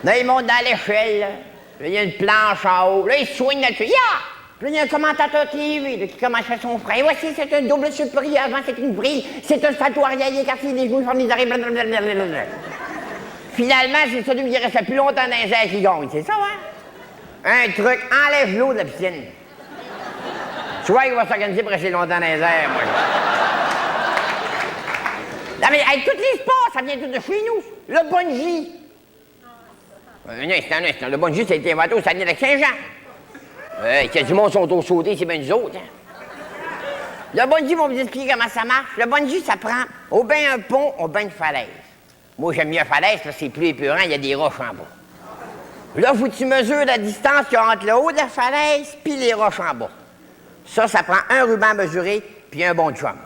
I: Là, il monte dans l'échelle, là. Là, il y a une planche en haut. Là, il swing là-dessus. Ya! Puis là, il y a un commentateur TV là, qui commence à faire son frère. Voici, c'est un double supérieur, avant c'est une brille, c'est un salto arrière, écarté les genoux, forme les arrêts, blablabla. Finalement, c'est celui qui reste plus longtemps dans les airs qui gagne, c'est ça, hein? Un truc, enlève l'eau de la piscine. Tu vois, il va s'organiser pour rester longtemps dans les airs, moi. Non, mais avec tous les sports, ça vient tout de chez nous. Le bungee. Un instant. Le bungee, ça a été inventé au Saguenay-Lac-Saint-Jean. Il y a du monde qui sont au sauté, c'est bien nous autres, hein? Le bungee, on va vous expliquer comment ça marche. Le bungee, ça prend au bain un pont, au bain une falaise. Moi, j'aime mieux falaise parce que c'est plus épurant, il y a des roches en bas. Là, faut que tu mesures la distance qu'il y a entre le haut de la falaise puis les roches en bas. Ça prend un ruban mesuré puis un bon chum.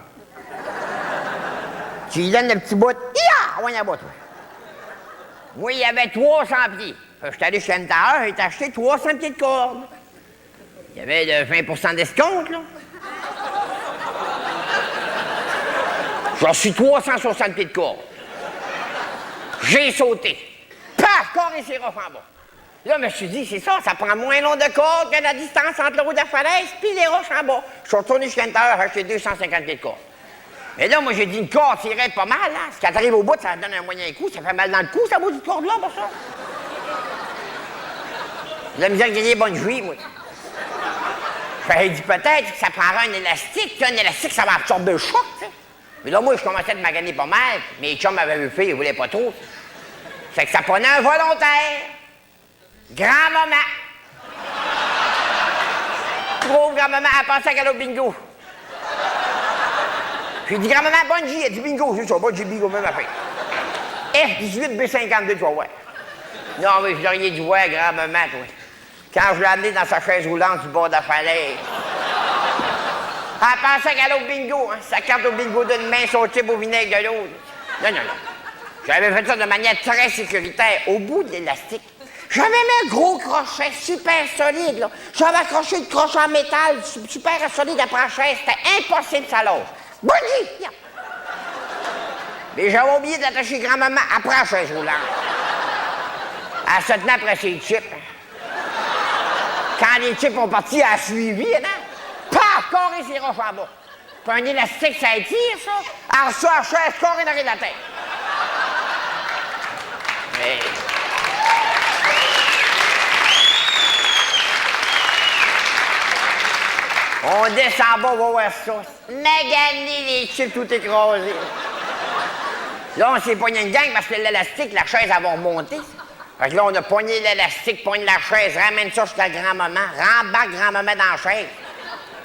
I: Tu lui donnes le petit bout, ya! Ouais, en bas, toi. Moi, il y avait 300 pieds. Je suis allé chez Hunter, j'ai acheté 300 pieds de corde. Il y avait de 20% d'escompte, là. J'en suis 360 pieds de corde. J'ai sauté. Paf! Corps et ses roches en bas. Là, je me suis dit, c'est ça, ça prend moins long de corde que la distance entre le haut de la falaise puis les roches en bas. Je suis retourné chez Hunter, j'ai acheté 250 pieds de corde. Mais là, moi, j'ai dit, une corde tirait pas mal, hein. Quand t'arrives au bout, ça donne un moyen coup, ça fait mal dans le cou, ça vaut du corde là, pour ça. La misère que j'ai bonne jouie, moi. J'ai dit, peut-être que ça prendra un élastique, un élastique, ça va absorber le choc, tu sais. Mais là, moi, je commençais à maganer pas mal. Mes chums m'avaient vu faire, ils voulaient pas trop. C'est que ça prenait un volontaire. Grand-maman. Gros grand-maman, elle pensait qu'elle allait au bingo. J'ai dit, grand-maman, bungee, elle dit bingo. J'ai dit, ça, bungee, bingo, même affaire. F18, B52, tu vas voir. Non, mais je l'aurais dû voir, grand-maman, toi. Quand je l'ai amené dans sa chaise roulante du bord de la falaise. Elle pensait qu'elle allait au bingo, hein. Sa carte au bingo d'une main, son type au vinaigre de l'autre. Non. J'avais fait ça de manière très sécuritaire, au bout de l'élastique. J'avais mis un gros crochet super solide, là. J'avais accroché le crochet en métal super solide après la chaise. C'était impossible, ça lâche. Bungee! Mais j'avais oublié d'attacher grand-maman après la chaise roulante. Elle se tenait après ses chips. Quand les chips ont parti, elle a suivi, hein? Paf! Corps et ses roches en bas. Puis un élastique, ça étire, ça. Alors ça, la chaise, corps et l'arrêt de la tête. Mais... On descend en bas, on va voir ça. Maganer les chips tout écrasés. Là, on s'est pogné une gang parce que l'élastique, la chaise, elle va remonter. Fait que là, on a pogné l'élastique, pogné la chaise, ramène ça jusqu'à grand-maman, rembarque grand-maman dans la chaise.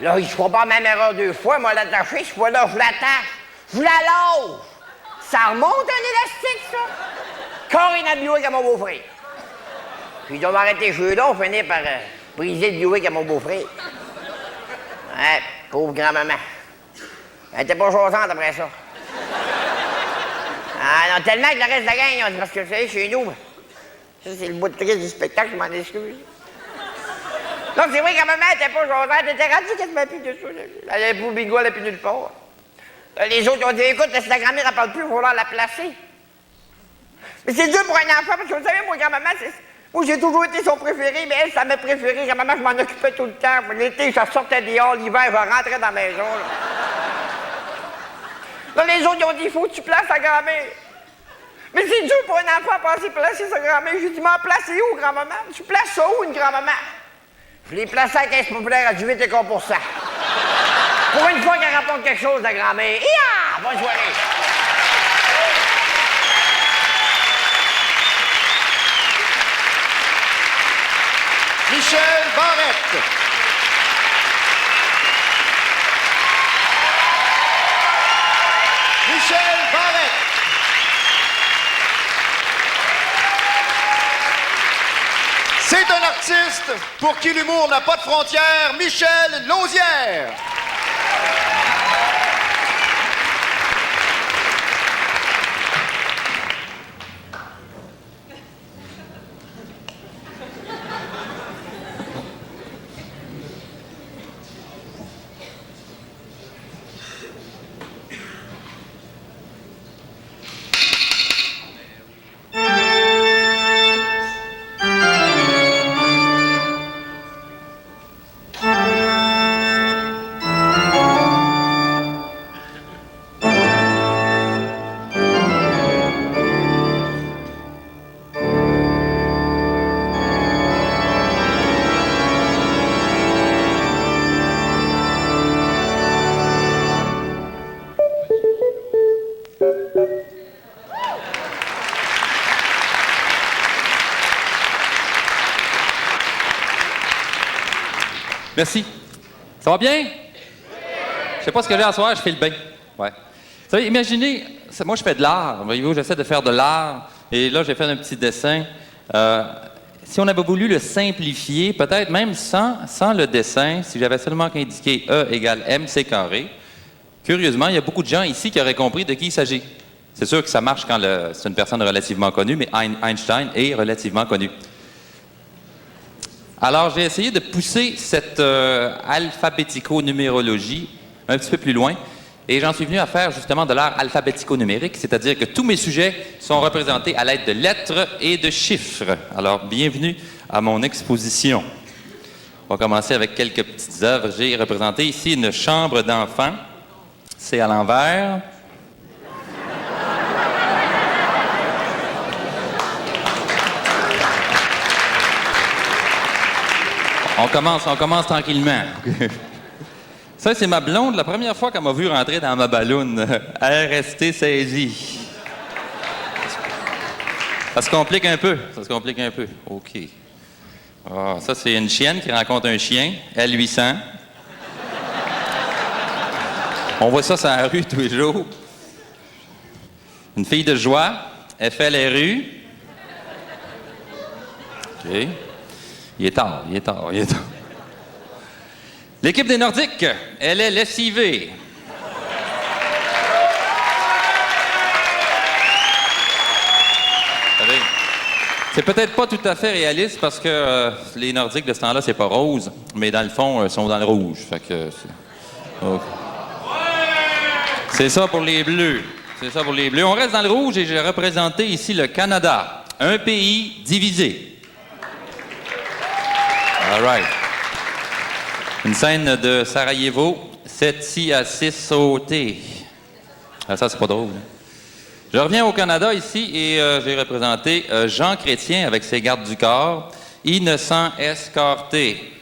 I: Là, je ne ferai pas la même erreur deux fois, moi, l'attacher, je fois là, je l'attache, je la lâche. Ça remonte un élastique, ça. Corps et la Buick à mon beau-frère. Puis ils doivent arrêter les jeux là, on finit par briser le Buick à mon beau-frère. Ouais, pauvre grand-maman. Elle était pas choisante après ça. Ah non, tellement que le reste de la gang, ils ont dit, parce que vous savez, chez nous, ça c'est le bout de triste du spectacle, je m'en excuse. Non, c'est vrai que maman était pas choisante, elle était rendue quasiment plus de ça. Elle avait plus au bingo, elle avait plus nulle part. Les autres ont dit, écoute, si la grand-mère, elle parle plus, il va falloir la placer. Mais c'est dur pour un enfant, parce que vous savez, moi, grand-maman, moi, j'ai toujours été son préféré, mais elle, ça m'a préféré. Grand-maman, je m'en occupais tout le temps. L'été, ça sortait dehors, l'hiver, je rentrais dans la maison. Là, les autres, ils ont dit, il faut que tu places ta grand-mère. Mais c'est dur pour un enfant à passer placer sa grand-mère. J'ai dit, m'en placer où, grand-maman? Tu places ça où, une grand-maman? Je l'ai placé à la caisse populaire à 18 et 1%. Pour une fois qu'elle rapporte quelque chose, la grand-mère. Ia! Bonne soirée!
B: Michel Barrette. Michel Barrette. C'est un artiste pour qui l'humour n'a pas de frontières, Michel Lausière.
E: Merci. Ça va bien? Je sais pas ce que j'ai à soir, je fais le bain. Ouais. Vous savez, imaginez, moi je fais de l'art, voyez-vous, j'essaie de faire de l'art, et là j'ai fait un petit dessin. Si on avait voulu le simplifier, peut-être même sans le dessin, si j'avais seulement qu'indiqué E égale MC carré, curieusement, il y a beaucoup de gens ici qui auraient compris de qui il s'agit. C'est sûr que ça marche quand c'est une personne relativement connue, mais Einstein est relativement connu. Alors, j'ai essayé de pousser cette alphabético-numérologie un petit peu plus loin, et j'en suis venu à faire justement de l'art alphabético-numérique, c'est-à-dire que tous mes sujets sont représentés à l'aide de lettres et de chiffres. Alors, bienvenue à mon exposition. On va commencer avec quelques petites œuvres. J'ai représenté ici une chambre d'enfant. C'est à l'envers. On commence tranquillement. Ça, c'est ma blonde. La première fois qu'elle m'a vu rentrer dans ma balloune, elle est restée saisie. Ça se complique un peu. OK. Ah, ça, c'est une chienne qui rencontre un chien, L800. On voit ça sur la rue tous les jours. Une fille de joie, elle fait les rues. OK. Il est tard. L'équipe des Nordiques, elle est lessivée. Vous savez, c'est peut-être pas tout à fait réaliste parce que les Nordiques de ce temps-là, c'est pas rose, mais dans le fond, ils sont dans le rouge. Fait que c'est ça pour les Bleus. On reste dans le rouge et j'ai représenté ici le Canada, un pays divisé. All right. Une scène de Sarajevo, 7-6 sauté. Ah, ça, c'est pas drôle. Hein? Je reviens au Canada ici et j'ai représenté Jean Chrétien avec ses gardes du corps, innocent escorté.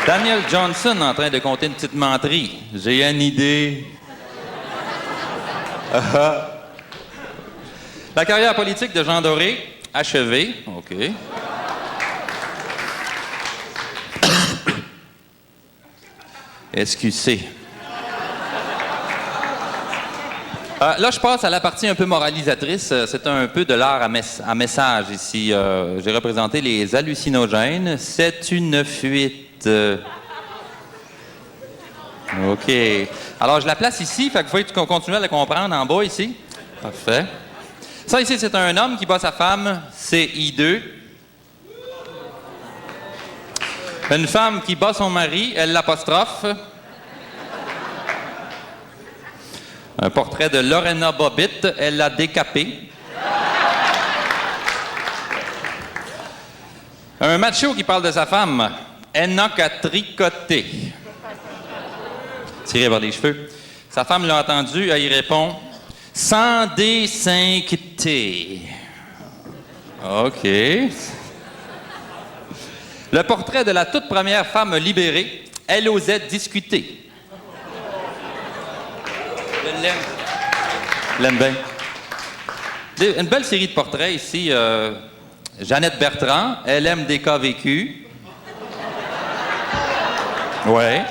E: Daniel Johnson en train de compter une petite menterie. J'ai une idée. La carrière politique de Jean Doré, achevée. OK. SQC. Là, je passe à la partie un peu moralisatrice. C'est un peu de l'art à message ici. J'ai représenté les hallucinogènes. C'est une fuite. OK. Alors, je la place ici. Fait que vous pouvez continuer à la comprendre en bas ici. Parfait. Ça ici, c'est un homme qui bat sa femme. C'est I2. Une femme qui bat son mari, elle l'apostrophe. Un portrait de Lorena Bobbitt, elle l'a décapé. Un macho qui parle de sa femme, elle n'a qu'à tricoter.
J: tiré par les cheveux. Sa femme l'a entendu, elle y répond « Sans désinquiéter. » OK. Le portrait de la toute première femme libérée, elle osait discuter. Je l'aime. Je l'aime bien. Une belle série de portraits ici. Jeannette Bertrand, elle aime des cas vécus. Ouais.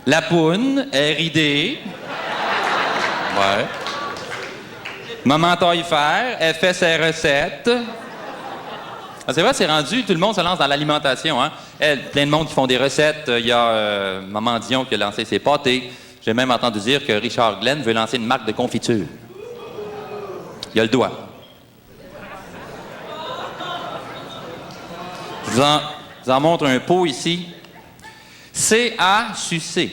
J: La Poune est ridée. Ouais. Maman Taillefer, elle fait ses recettes. Ah, c'est vrai, c'est rendu, tout le monde se lance dans l'alimentation. Hein? Plein de monde qui font des recettes. Il y a Maman Dion qui a lancé ses pâtés. J'ai même entendu dire que Richard Glenn veut lancer une marque de confiture. Il a le doigt. Je vous en montre un pot ici. C'est à sucer.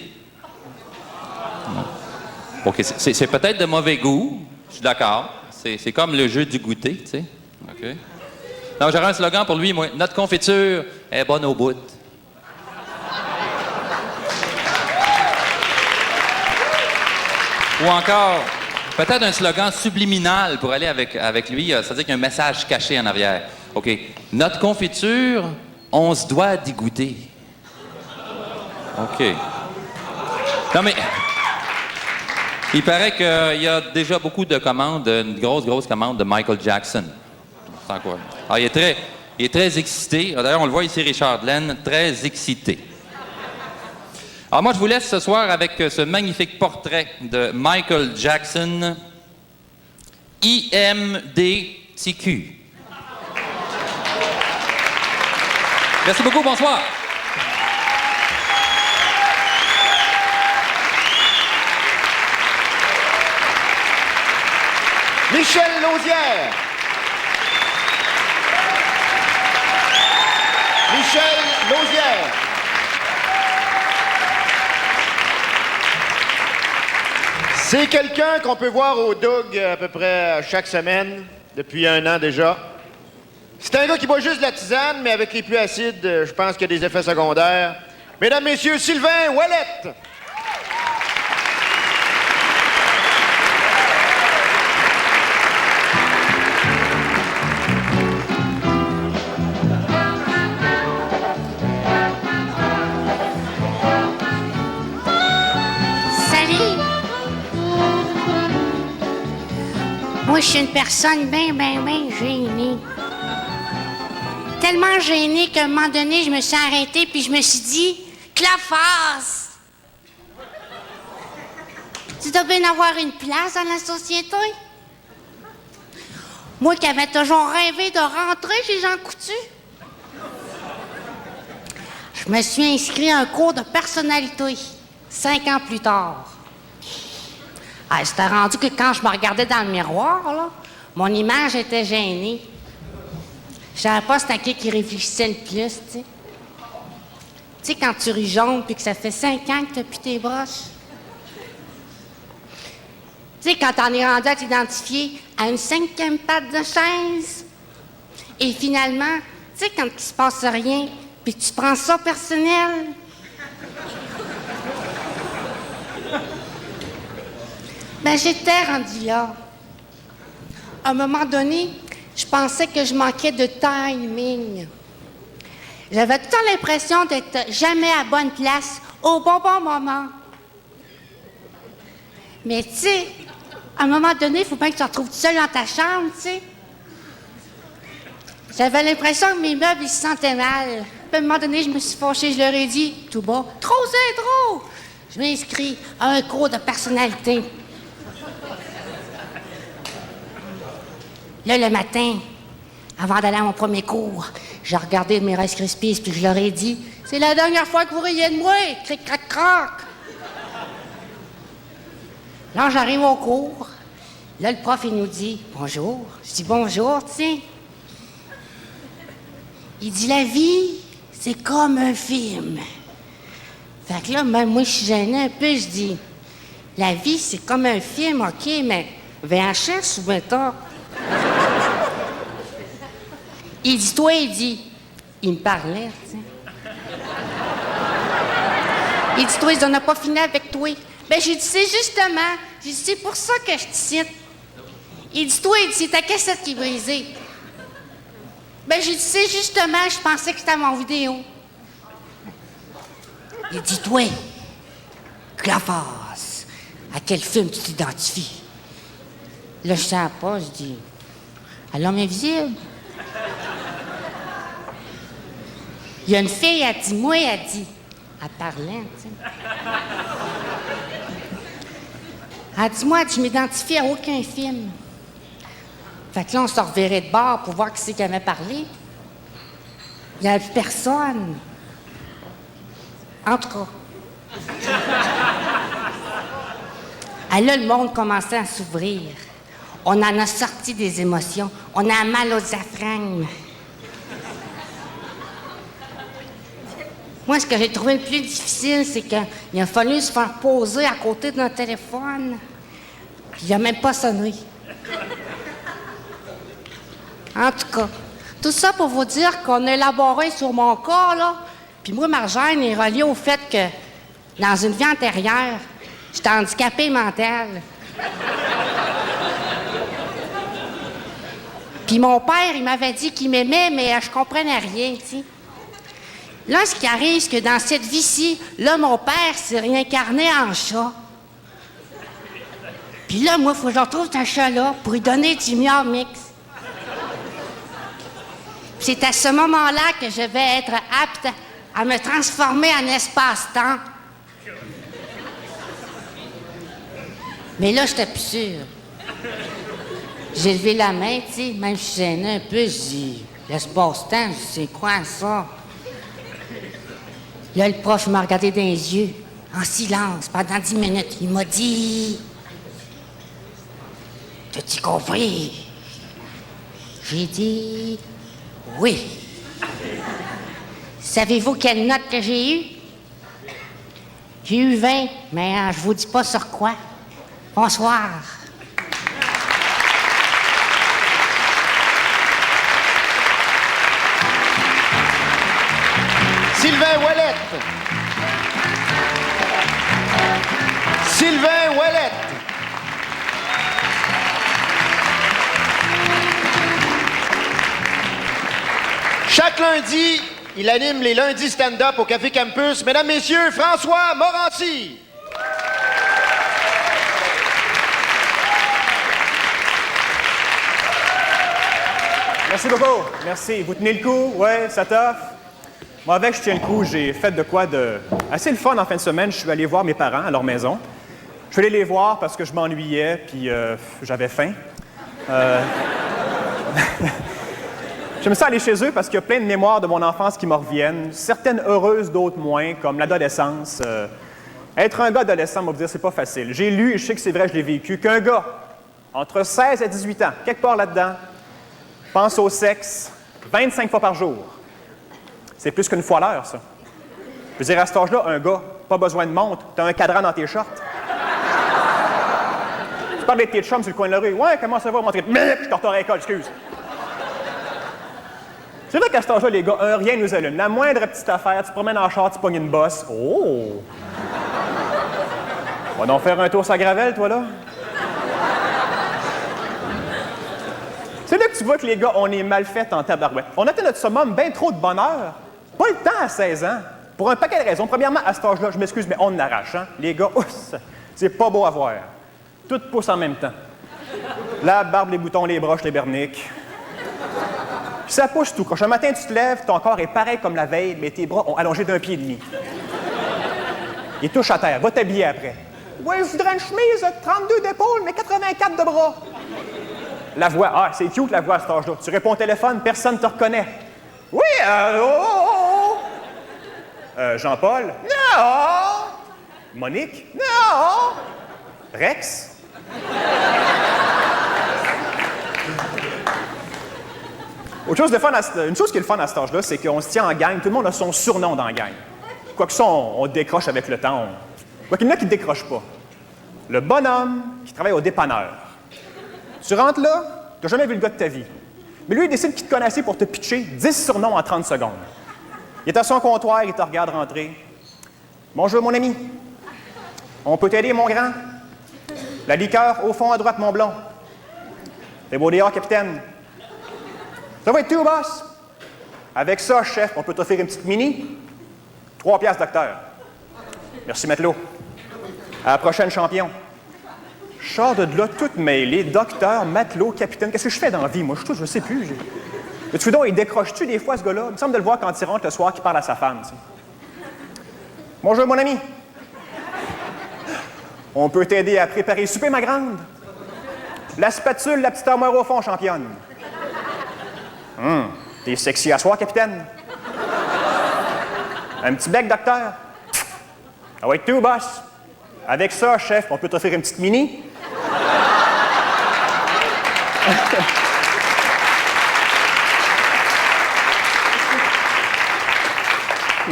J: OK, c'est peut-être de mauvais goût. Je suis d'accord. C'est comme le jeu du goûter, tu sais. OK. Donc, j'aurais un slogan pour lui, moi. Notre confiture est bonne au bout. Ou encore, peut-être un slogan subliminal pour aller avec lui. C'est-à-dire qu'il y a un message caché en arrière. OK. Notre confiture, on se doit d'y goûter. OK. Non, mais... Il paraît qu'il y a déjà beaucoup de commandes, une grosse commande de Michael Jackson. Sans quoi. Alors, il est très excité. D'ailleurs, on le voit ici, Richard Glenn, très excité. Alors, moi, je vous laisse ce soir avec ce magnifique portrait de Michael Jackson, IMDTQ. Merci beaucoup, bonsoir.
B: Michel Lausière. Michel Lausière. C'est quelqu'un qu'on peut voir au Doug à peu près chaque semaine, depuis 1 an déjà. C'est un gars qui boit juste de la tisane, mais avec les plus acides, je pense qu'il y a des effets secondaires. Mesdames, Messieurs, Sylvain Ouellette.
K: Moi, je suis une personne bien gênée. Tellement gênée qu'à un moment donné, je me suis arrêtée puis je me suis dit « Claface! Tu dois bien avoir une place dans la société? » Moi qui avais toujours rêvé de rentrer chez Jean Coutu. Je me suis inscrit à un cours de personnalité 5 ans plus tard. Ah, c'était rendu que quand je me regardais dans le miroir, là, mon image était gênée. Je savais pas c'était qui réfléchissait le plus, tu sais. Tu sais, quand tu ris jaune puis que ça fait 5 ans que t'as plus tes broches. Tu sais, quand t'en es rendu à t'identifier à une 5e patte de chaise. Et finalement, tu sais, quand il se passe rien puis que tu prends ça personnel. Ben, j'étais rendue là. À un moment donné, je pensais que je manquais de timing. J'avais tout le temps l'impression d'être jamais à bonne place, au bon moment. Mais tu sais, à un moment donné, il faut bien que tu te retrouves tout seul dans ta chambre, tu sais. J'avais l'impression que mes meubles, ils se sentaient mal. Puis à un moment donné, je me suis fâchée, je leur ai dit, tout bas, « Trop, c'est trop! » Je m'inscris à un cours de personnalité. Là, le matin, avant d'aller à mon premier cours, j'ai regardé mes Rice Krispies puis je leur ai dit « C'est la dernière fois que vous riez de moi! Cric, crac, crac! » Là, j'arrive au cours. Là, le prof, il nous dit « Bonjour. » Je dis « Bonjour, tiens. » Il dit « La vie, c'est comme un film. » Fait que là, même moi, je suis gênée un peu. Je dis « La vie, c'est comme un film, OK, mais VHS ou bêta? » Il dit, toi, il me parlait, tu sais. Il dit, toi, ils n'ont pas fini avec toi. Ben, j'ai dit, c'est justement. J'ai dit, c'est pour ça que je te cite. Il dit, toi, c'est ta cassette qui est brisée. Ben, j'ai dit, c'est justement, je pensais que c'était mon vidéo. Il dit, toi, Glaface, à quel film tu t'identifies? Là, je sais pas, je dis, à l'homme invisible. Il y a une fille, elle dit, moi, elle dit, elle parlait, tu sais. Elle dit, moi, je m'identifie à aucun film. Fait que là, on se reverrait de bord pour voir qui c'est qui avait parlé. Il n'y avait plus personne. En tout cas. Et là, le monde commençait à s'ouvrir. On en a sorti des émotions. On a mal aux affragnes. Moi, ce que j'ai trouvé le plus difficile, c'est qu'il a fallu se faire poser à côté d'un téléphone. Puis il n'a même pas sonné. En tout cas, tout ça pour vous dire qu'on a élaboré sur mon corps, là. Puis moi, ma gêne est reliée au fait que, dans une vie antérieure, j'étais handicapée mentale. Puis mon père, il m'avait dit qu'il m'aimait, mais je comprenais rien, tu sais. Là, ce qui arrive, c'est que dans cette vie-ci, là, mon père s'est réincarné en chat. Puis là, moi, il faut que je retrouve ce chat-là pour lui donner du Miam Mix. C'est à ce moment-là que je vais être apte à me transformer en espace-temps. Mais là, j'étais plus sûre. J'ai levé la main, tu sais, même si je suis gênée un peu, je dis, l'espace-temps, c'est quoi ça? Là, le prof m'a regardé dans les yeux, en silence, pendant 10 minutes. Il m'a dit, t'as-tu compris? J'ai dit, oui. Savez-vous quelle note que j'ai eue? J'ai eu 20, mais je vous dis pas sur quoi. Bonsoir.
B: Sylvain Ouellette. Sylvain Ouellette. Chaque lundi, il anime les lundis stand-up au Café Campus. Mesdames, Messieurs, François Morancy.
L: Merci beaucoup. Merci. Vous tenez le coup? Ouais, ça t'offre? Moi, avec, je tiens le coup. J'ai fait de quoi de assez le fun en fin de semaine. Je suis allé voir mes parents à leur maison. Je suis allé les voir parce que je m'ennuyais, puis j'avais faim. J'aime ça aller chez eux parce qu'il y a plein de mémoires de mon enfance qui me reviennent. Certaines heureuses, d'autres moins, comme l'adolescence. Être un gars adolescent, on va vous dire, c'est pas facile. J'ai lu, et je sais que c'est vrai, je l'ai vécu, qu'un gars, entre 16 et 18 ans, quelque part là-dedans, pense au sexe 25 fois par jour. C'est plus qu'une fois l'heure, ça. Je veux dire, à cet âge-là, un gars, pas besoin de montre, t'as un cadran dans tes shorts. Tu parles de tes chums sur le coin de la rue. Ouais, comment ça va, mon trip? Mais je te retourne à l'école, excuse. C'est vrai qu'à cet âge-là, les gars, rien nous allume. La moindre petite affaire, tu te promènes en char, tu pognes une bosse. Oh! On va donc faire un tour sur la gravelle, toi, là? C'est là que tu vois que les gars, on est mal fait en tabarouette. On atteint notre summum bien trop de bonheur. Pas le temps à 16 ans. Pour un paquet de raisons. Premièrement, à cet âge-là, je m'excuse, mais on en arrache, hein? Les gars, c'est pas beau à voir. Tout pousse en même temps. La barbe, les boutons, les broches, les berniques. Puis ça pousse tout. Quand un matin, tu te lèves, ton corps est pareil comme la veille, mais tes bras ont allongé d'1,5 pied. Il touche à terre. Va t'habiller après. Ouais, je voudrais une chemise de 32 d'épaules, mais 84 de bras. La voix. Ah, c'est cute, la voix à cet âge-là. Tu réponds au téléphone, personne ne te reconnaît. Oui, Jean-Paul? Non! Monique? Non! Rex? Une chose qui est le fun à cet âge-là, c'est qu'on se tient en gang. Tout le monde a son surnom dans la gang. Quoique ça, on décroche avec le temps. Quoique il y en a qui ne décrochent pas. Le bonhomme qui travaille au dépanneur. Tu rentres là, tu n'as jamais vu le gars de ta vie. Mais lui, il décide qu'il te connaît assez pour te pitcher 10 surnoms en 30 secondes. Il est à son comptoir, il te regarde rentrer. Bonjour, mon ami. On peut t'aider, mon grand? La liqueur au fond à droite, mon blond. T'es beau dehors, capitaine. Ça va être tout, boss? Avec ça, chef, on peut t'offrir une petite mini. 3 piastres, docteur. Merci, matelot. À la prochaine, champion. Je sors de là toute mêlée. Docteur, matelot, capitaine. Qu'est-ce que je fais dans la vie? Moi, je sais plus. Le Trudeau, il décroche-tu des fois, ce gars-là? Il me semble de le voir quand il rentre le soir qu'il parle à sa femme. T'sais. Bonjour, mon ami. On peut t'aider à préparer le souper, ma grande. La spatule, la petite armoire au fond, championne. T'es sexy à soir, capitaine. Un petit bec, docteur. Ah ouais, tout, boss. Avec ça, chef, on peut t'offrir une petite mini.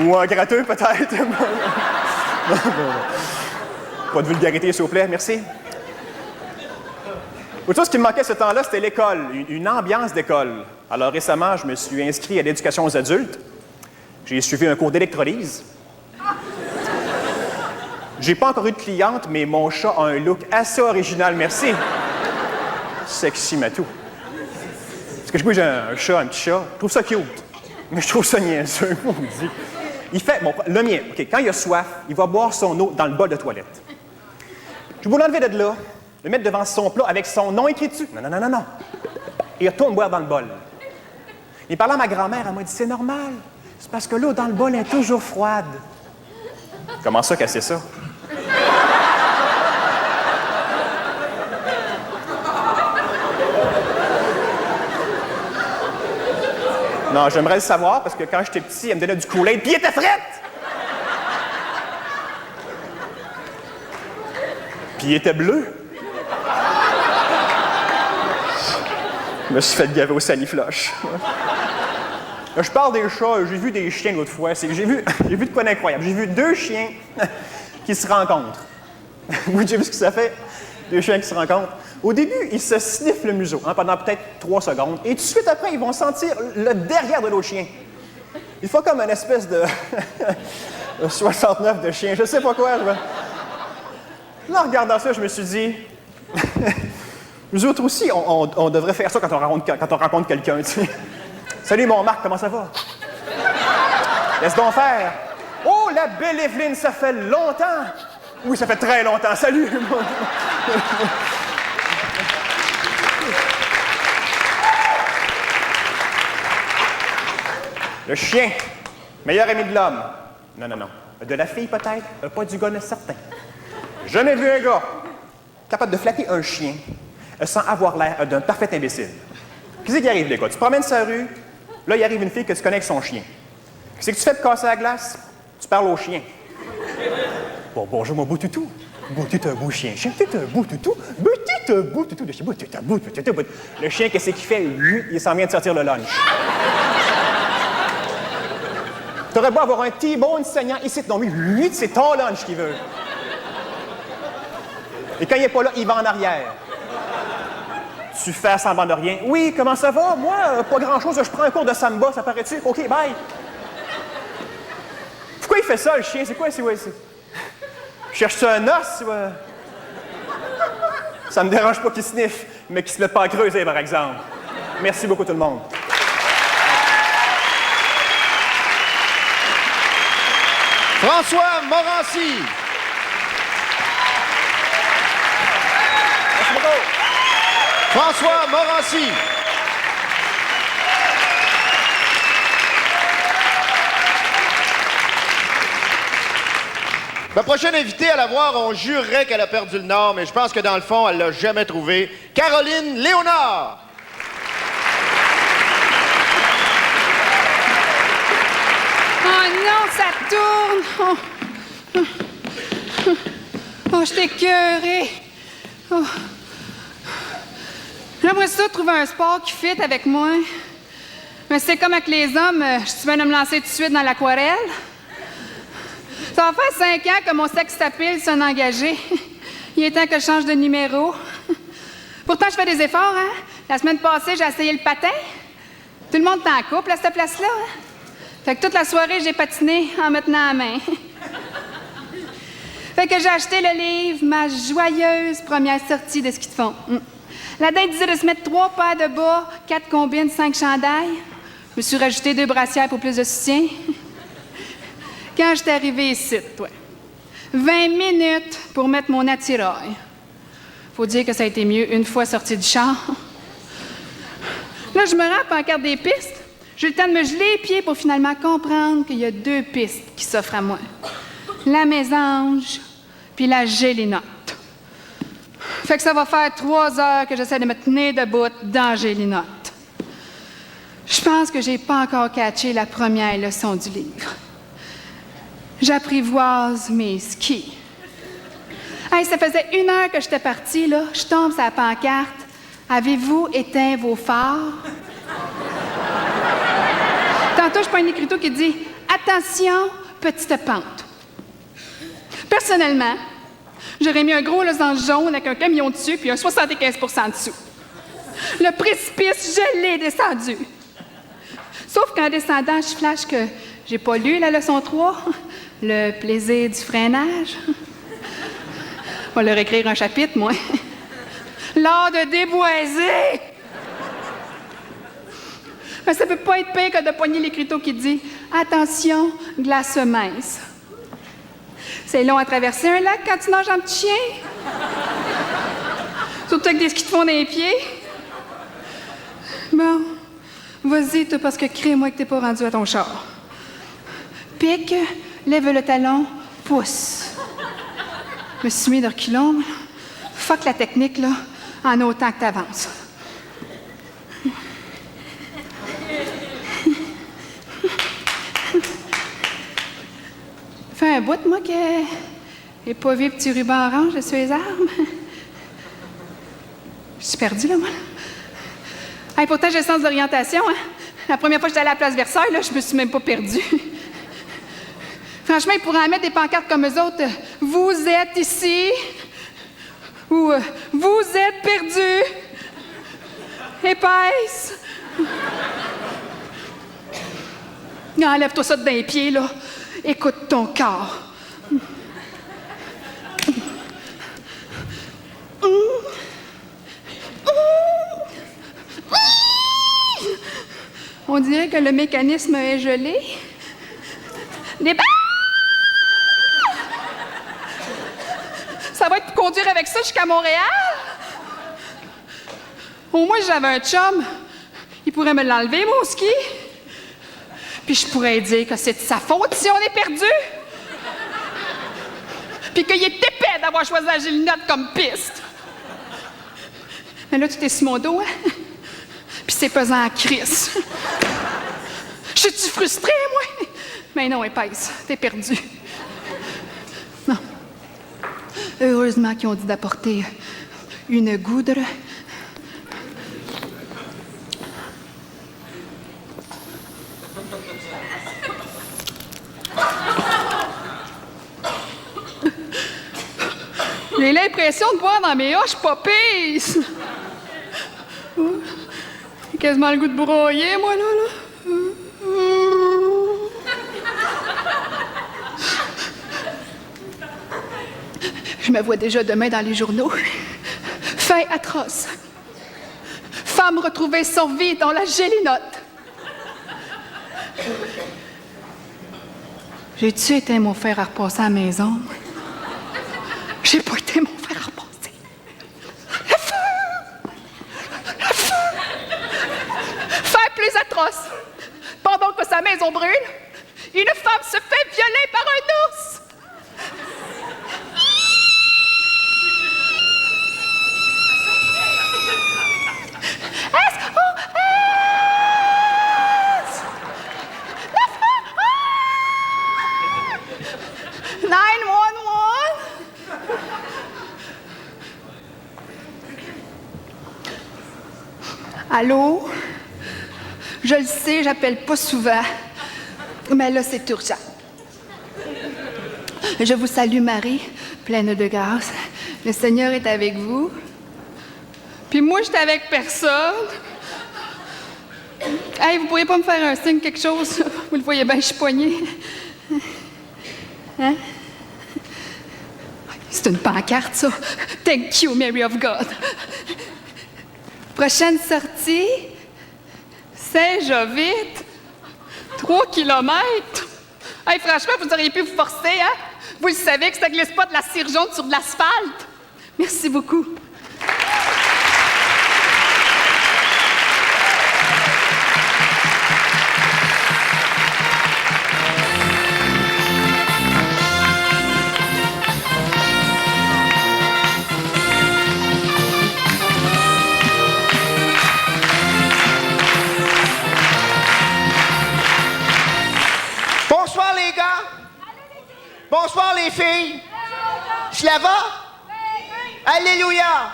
L: Ou un gratteux, peut-être. Pas de vulgarité, s'il vous plaît, merci. Autre chose qui me manquait ce temps-là, c'était l'école, une ambiance d'école. Alors récemment, je me suis inscrit à l'éducation aux adultes. J'ai suivi un cours d'électrolyse. J'ai pas encore eu de cliente, mais mon chat a un look assez original, merci. Sexy matou. Parce que j'ai un chat, un petit chat, je trouve ça cute. Mais je trouve ça niaiseux, on me dit. Il fait, bon, le mien, OK, quand il a soif, il va boire son eau dans le bol de toilette. Je vais l'enlever de là, le mettre devant son plat avec son nom écrit dessus. Non. Il retourne boire dans le bol. Il parlait à ma grand-mère, elle m'a dit, c'est normal. C'est parce que l'eau dans le bol est toujours froide. Comment ça qu'elle sait ça? Non, j'aimerais le savoir parce que quand j'étais petit, elle me donnait du Kool-Aid, puis il était frette! Puis il était bleu. Je me suis fait gaver au salifloche. Là, je parle des chats, j'ai vu des chiens l'autre fois. J'ai vu de quoi d'incroyable. J'ai vu 2 chiens qui se rencontrent. Oui, j'ai vu ce que ça fait, 2 chiens qui se rencontrent. Au début, ils se sniffent le museau pendant peut-être 3 secondes. Et tout de suite après, ils vont sentir le derrière de l'autre chien. Il faut comme une espèce de 69 de chien, je sais pas quoi. Là, en regardant ça, je me suis dit, nous autres aussi, on devrait faire ça quand on rencontre quelqu'un, tu sais. Salut, mon Marc, comment ça va? Laisse donc faire. Oh, la belle Evelyne, ça fait longtemps. Oui, ça fait très longtemps. Salut. Le chien, meilleur ami de l'homme. Non. De la fille, peut-être, pas du gars, certain. Jamais vu un gars capable de flatter un chien sans avoir l'air d'un parfait imbécile. Qu'est-ce qui arrive, les gars? Tu te promènes sur la rue, là, il arrive une fille que tu connais avec son chien. Qu'est-ce que tu fais pour casser la glace? Tu parles au chien. Bon, bonjour, mon beau toutou. Beau toutou, un beau chien. Chien, t'es un beau toutou. Beau toutou de chien. Beau toutou. Le chien, qu'est-ce qu'il fait? Lui, il s'en vient de sortir le lunch. T'aurais beau avoir un T-bone saignant ici. Non, mais lui, c'est ton lunch qu'il veut. Et quand il n'est pas là, il va en arrière. Tu fais semblant de rien. Oui, comment ça va? Moi, pas grand-chose. Je prends un cours de samba, ça paraît-tu? OK, bye. Pourquoi il fait ça, le chien? C'est quoi? Cherches-tu un os? Ça me dérange pas qu'il sniffe, mais qu'il se mette pas à creuser, par exemple. Merci beaucoup, tout le monde.
B: François Morancy.
L: Merci beaucoup.
B: François Morancy. Ma prochaine invitée à la voir, on jurerait qu'elle a perdu le nord, mais je pense que dans le fond, elle l'a jamais trouvé. Caroline Léonard.
M: Oh non, ça tourne! Oh, je t'ai écœurée. Oh. J'aimerais ça trouver un sport qui fit avec moi. Mais c'est comme avec les hommes, je suis bien de me lancer tout de suite dans l'aquarelle. Ça va faire 5 ans que mon sexe s'appelle s'en engagé. Il est temps que je change de numéro. Pourtant, je fais des efforts, hein? La semaine passée, j'ai essayé le patin. Tout le monde est en couple à cette place-là, hein? Fait que toute la soirée, j'ai patiné en me tenant la main. Fait que j'ai acheté le livre, ma joyeuse première sortie de ski de fond. La dinde disait de se mettre 3 paires de bas, 4 combines, 5 chandails. Je me suis rajouté 2 brassières pour plus de soutien. Quand j'étais arrivée ici, 20 minutes pour mettre mon attirail. Faut dire que ça a été mieux une fois sortie du char. Là, je me rends à la carte des pistes. J'ai le temps de me geler les pieds pour finalement comprendre qu'il y a 2 pistes qui s'offrent à moi. La mésange, puis la gélinotte. Fait que ça va faire 3 heures que j'essaie de me tenir debout dans la gélinotte. Je pense que j'ai pas encore catché la première leçon du livre. J'apprivoise mes skis. Hey, ça faisait 1 heure que j'étais partie, là. Je tombe sur la pancarte. Avez-vous éteint vos phares? Tantôt, je prends un écriteau qui dit « Attention, petite pente ». Personnellement, j'aurais mis un gros losange jaune avec un camion dessus puis un 75 % dessous. Le précipice, je l'ai descendu. Sauf qu'en descendant, je flash que j'ai pas lu la leçon 3, le plaisir du freinage. On va leur écrire un chapitre, moi. L'art de déboiser! Mais ça peut pas être pire que de pogner l'écriteau qui dit « Attention, glace mince ». C'est long à traverser un lac quand tu nages en petit chien. Surtout avec des skis de fond dans les pieds. Bon, vas-y, toi, parce que crée-moi que t'es pas rendu à ton char. Pique, lève le talon, pousse. Je me suis mis de reculons. Fuck la technique, là, en autant que t'avances. Fait un bout, moi, que j'ai pas vu le petit ruban orange sur les arbres. Je suis perdue, là, moi. Hey, pourtant, j'ai le sens d'orientation, hein. La première fois que j'étais allée à la place Versailles, là, je me suis même pas perdue. Franchement, ils pourraient en mettre des pancartes comme eux autres. « Vous êtes ici » ou « Vous êtes perdus » épaisse. Enlève-toi ça de dans les pieds, là. Écoute ton corps. On dirait que le mécanisme est gelé. Ça va être pour conduire avec ça jusqu'à Montréal? Au moins, j'avais un chum. Il pourrait me l'enlever, mon ski. Puis je pourrais dire que c'est de sa faute si on est perdu. Puis qu'il est épais d'avoir choisi la gélinotte comme piste. Mais là, tu es sur mon dos, hein? Puis c'est pesant à crise. Je suis-tu frustrée, moi? Mais non, épaisse, t'es perdue. Non. Heureusement qu'ils ont dit d'apporter une goudre. J'ai l'impression de boire dans mes hoches poppies. J'ai quasiment le goût de broyer, moi, là. Je me vois déjà demain dans les journaux. Fait atroce. Femme retrouvée sans vie dans la gélinotte. J'ai-tu éteint mon fer à repasser à la maison? J'ai pas été mon fer à repasser. Le feu! Le feu! Fait plus atroce. Pendant que sa maison brûle, une femme se fait violer par un ours. Allô? Je le sais, j'appelle pas souvent, mais là, c'est urgent. Je vous salue, Marie, pleine de grâce. Le Seigneur est avec vous. Puis moi, j'étais avec personne. Hey, vous pourriez pas me faire un signe, quelque chose? Vous le voyez bien, je suis poignée. Hein? C'est une pancarte, ça. Thank you, Mary of God. Prochaine sortie, Saint-Jovite, 3 kilomètres. Hey, franchement, vous auriez pu vous forcer, hein? Vous le savez que ça glisse pas de la cire jaune sur de l'asphalte. Merci beaucoup.
B: Bonsoir, les gars. Bonsoir, les filles. Cela va? Alléluia.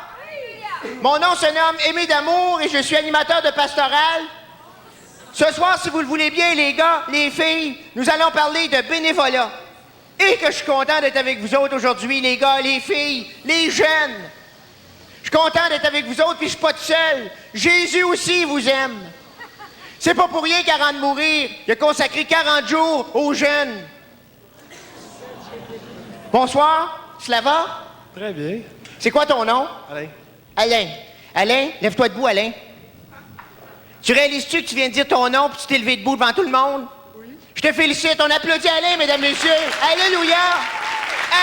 B: Mon nom se nomme Aimé d'Amour et je suis animateur de pastoral. Ce soir, si vous le voulez bien, les gars, les filles, nous allons parler de bénévolat. Et que je suis content d'être avec vous autres aujourd'hui, les gars, les filles, les jeunes. Je suis content d'être avec vous autres, puis je suis pas tout seul. Jésus aussi vous aime. C'est pas pour rien qu'avant de mourir, il a consacré 40 jours aux jeunes. Bonsoir, cela va?
N: Très bien.
B: C'est quoi ton nom?
N: Alain.
B: Alain. Alain, lève-toi debout, Alain. Tu réalises-tu que tu viens de dire ton nom puis tu t'es levé debout devant tout le monde? Oui. Je te félicite. On applaudit Alain, mesdames, messieurs. Alléluia!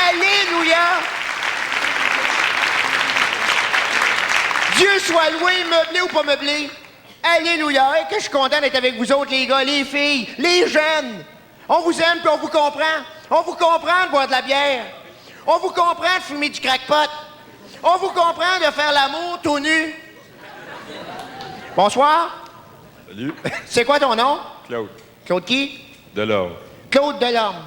B: Alléluia! Dieu soit loué, meublé ou pas meublé. Alléluia! Et que je suis content d'être avec vous autres, les gars, les filles, les jeunes. On vous aime puis on vous comprend. On vous comprend de boire de la bière. On vous comprend de fumer du crackpot. On vous comprend de faire l'amour tout nu. Bonsoir.
N: Salut.
B: C'est quoi ton nom?
N: Claude.
B: Claude qui?
N: Delorme.
B: Claude Delorme.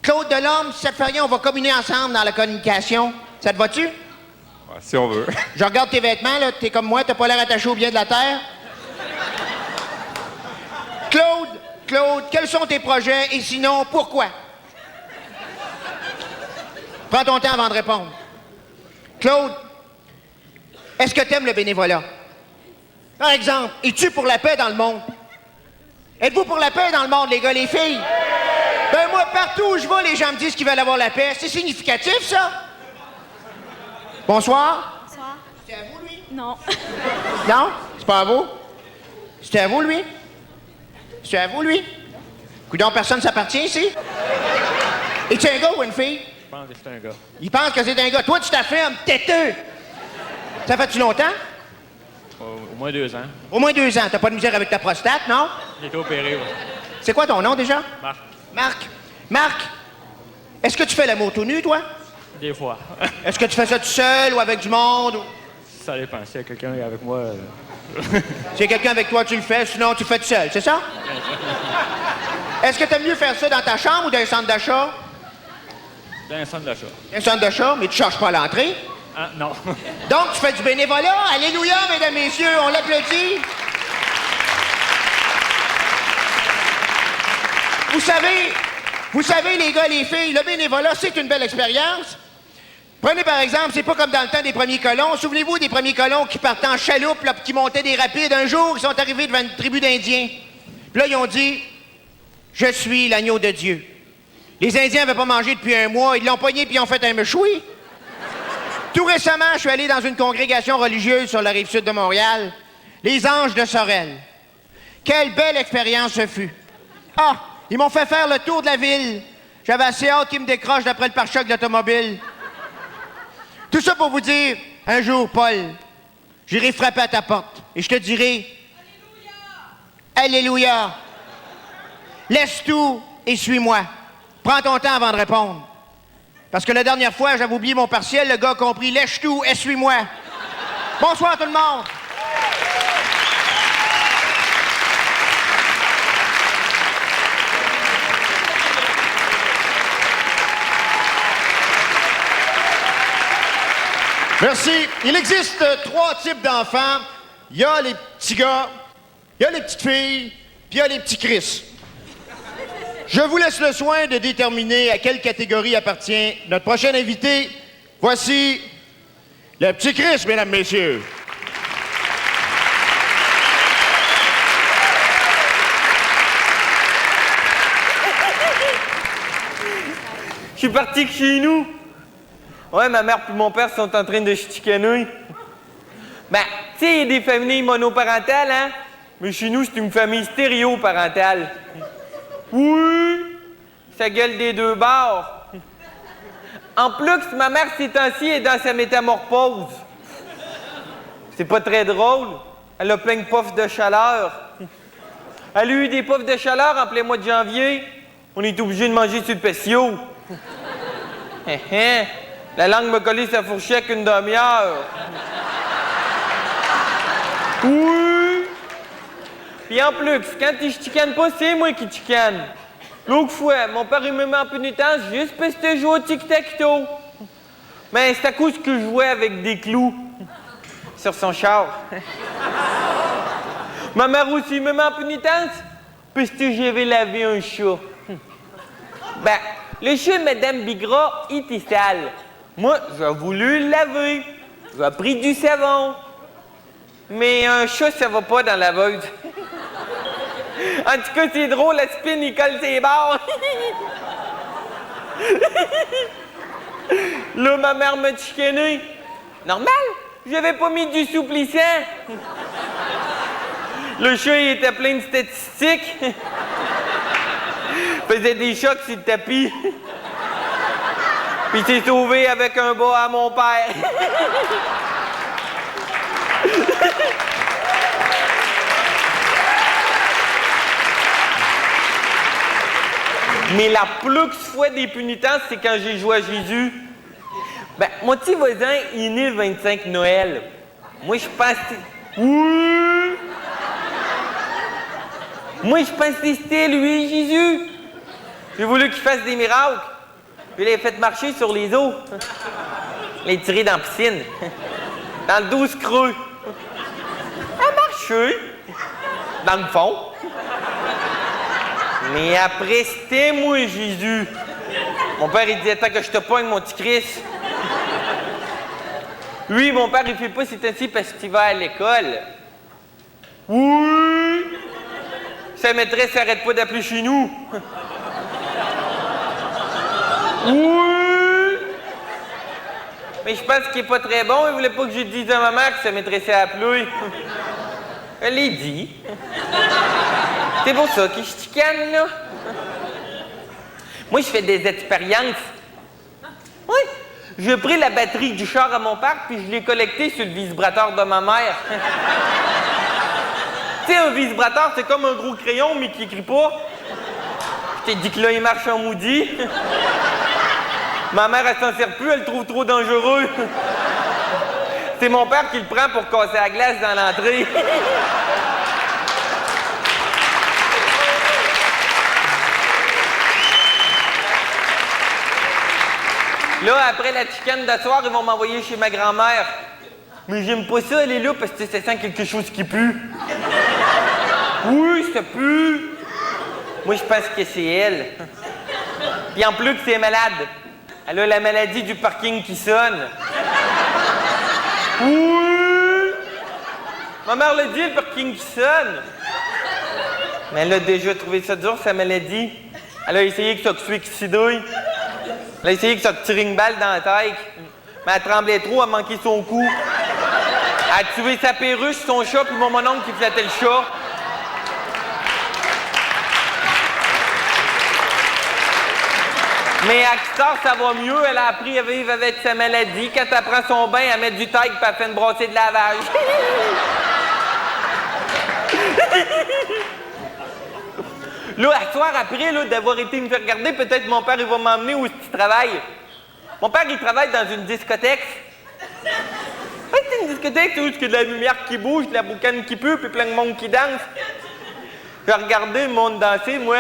B: Claude Delorme, si ça te fait rien, on va communier ensemble dans la communication. Ça te va-tu?
N: Ouais, si on veut.
B: Je regarde tes vêtements, là. T'es comme moi, t'as pas l'air attaché au bien de la terre. Claude, quels sont tes projets et sinon, pourquoi? Prends ton temps avant de répondre. Claude, est-ce que t'aimes le bénévolat? Par exemple, es-tu pour la paix dans le monde? Êtes-vous pour la paix dans le monde, les gars, les filles? Ben moi, partout où je vais, les gens me disent qu'ils veulent avoir la paix. C'est significatif, ça? Bonsoir.
O: Bonsoir.
B: C'était à vous, lui?
O: Non.
B: Non? C'est pas à vous? C'était à vous, lui? C'est à vous, lui? Coudonc, personne s'appartient ici? Es-tu un gars ou une fille?
N: Je pense que c'est un gars.
B: Il pense que c'est un gars. Toi, tu t'affirmes, têteux. Ça fait-tu longtemps?
N: Au moins 2 ans.
B: Au moins 2 ans. T'as pas de misère avec ta prostate, non?
N: J'ai été opéré, ouais.
B: C'est quoi ton nom, déjà?
N: Marc.
B: Marc, est-ce que tu fais l'amour tout nu, toi?
N: Des fois.
B: Est-ce que tu fais ça tout seul ou avec du monde?
N: Ça dépend. S'il y a quelqu'un avec moi...
B: S'il y a quelqu'un avec toi, tu le fais. Sinon, tu le fais tout seul, c'est ça? Est-ce que t'aimes mieux faire ça dans ta chambre ou dans un centre d'achat?
N: Dans un centre d'achat.
B: Un centre d'achat, mais tu charges pas l'entrée?
N: Ah, non.
B: Donc, tu fais du bénévolat. Alléluia, mesdames, messieurs, on l'applaudit. Vous savez, les gars, les filles, le bénévolat, c'est une belle expérience. Prenez par exemple, c'est pas comme dans le temps des premiers colons. Souvenez-vous des premiers colons qui partaient en chaloupe, là, puis qui montaient des rapides. Un jour, ils sont arrivés devant une tribu d'Indiens. Puis là, ils ont dit, « Je suis l'agneau de Dieu. » Les Indiens n'avaient pas mangé depuis un mois. Ils l'ont pogné puis ils ont fait un méchoui. Tout récemment, je suis allé dans une congrégation religieuse sur la rive sud de Montréal, les Anges de Sorel. Quelle belle expérience ce fut. Ah, ils m'ont fait faire le tour de la ville. J'avais assez hâte qu'ils me décrochent d'après le pare-choc de l'automobile. Tout ça pour vous dire, un jour, Paul, j'irai frapper à ta porte et je te dirai, Alléluia. Alléluia. Laisse tout et suis-moi. Prends ton temps avant de répondre. Parce que la dernière fois, j'avais oublié mon partiel, le gars a compris, lèche tout et suis-moi. Bonsoir tout le monde. Merci. Il existe 3 types d'enfants. Il y a les petits gars, il y a les petites filles, puis il y a les petits Chris. Je vous laisse le soin de déterminer à quelle catégorie appartient notre prochain invité. Voici le petit Chris, mesdames, messieurs.
G: Je suis parti de chez nous.
O: Ouais, ma mère puis mon père sont en train de chicaner. Ben, tu sais, il y a des familles monoparentales, hein? Mais chez nous, c'est une famille stéréoparentale. Oui! Ça gueule des deux bords. En plus, ma mère, ces temps-ci, est dans sa métamorphose. C'est pas très drôle. Elle a plein de puffs de chaleur. Elle a eu des puffs de chaleur en plein mois de janvier. On est obligé de manger sur le patio. La langue m'a collé sa fourchette une demi-heure. Oui! Puis en plus, quand il chicane pas, c'est moi qui chicane. L'autre fois, mon père il me met en pénitence juste parce que je joue au tic-tac-toe. Mais c'est à cause que je jouais avec des clous sur son char. Ma mère aussi me met en pénitence parce que j'avais lavé un chat. Ben, le chat de Madame Bigra était sale. Moi, j'ai voulu le laver. J'ai pris du savon. Mais un chat, ça va pas dans la laveuse. En tout cas, c'est drôle, la spin, il colle ses bords. Là, ma mère m'a chicané. Normal, j'avais pas mis du souplissant. Le chat, il était plein de statistiques. Faisait des chocs sur le tapis. Puis il s'est sauvé avec un bas à mon père. Mais la plus fois des punitences, c'est quand j'ai joué à Jésus. Ben, mon petit voisin, il est né le 25 Noël. Moi, je pense que... Oui! Moi, je pense que c'était lui, Jésus. J'ai voulu qu'il fasse des miracles. Puis il l'a fait marcher sur les eaux. Il l'a tiré dans la piscine. Dans le 12 creux. Il a marché. Dans le fond. Mais après, c'était moi, Jésus. Mon père, il disait, tant que je te pogne, mon petit Christ. Lui, mon père, il fait pas c'est ainsi parce qu'il va à l'école. Oui! Sa maîtresse n'arrête pas d'appeler chez nous. Oui! Mais je pense qu'il est pas très bon. Il voulait pas que je dise à ma mère que sa maîtresse a appelé. Elle l'a dit. C'est pour ça qu'il se chicane, là. Moi, je fais des expériences. Oui. J'ai pris la batterie du char à mon père, puis je l'ai collectée sur le vibrateur de ma mère. Tu sais, un vibrateur, c'est comme un gros crayon, mais qui écrit pas. Je t'ai dit que là, il marche en maudit. Ma mère, elle s'en sert plus, elle le trouve trop dangereux. C'est mon père qui le prend pour casser la glace dans l'entrée. Là, après la chicane de soir, ils vont m'envoyer chez ma grand-mère. Mais j'aime pas ça, elle est là, parce que ça sent quelque chose qui pue. Oui, ça pue. Moi, je pense que c'est elle. Puis en plus, c'est malade. Elle a la maladie du parking qui sonne. Oui. Ma mère l'a dit, le parking qui sonne. Mais elle a déjà trouvé ça dur, sa maladie. Elle a essayé que ça suicidouille. Elle a essayé que ça te tire une balle dans la tête. Mais elle tremblait trop, elle manquait son coup. Elle a tué sa perruche, son chat, puis mon oncle qui flattait le chat. Mais à Kistar, ça va mieux. Elle a appris à vivre avec sa maladie. Quand elle prend son bain, elle met du taille puis elle fait une brassée de lavage. Là, à soir, après d'avoir été me faire regarder, peut-être mon père il va m'emmener où il travaille. Mon père, il travaille dans une discothèque. Oui, c'est une discothèque, c'est où il y a de la lumière qui bouge, de la boucane qui pue, puis plein de monde qui danse. Je vais regarder le monde danser, moi.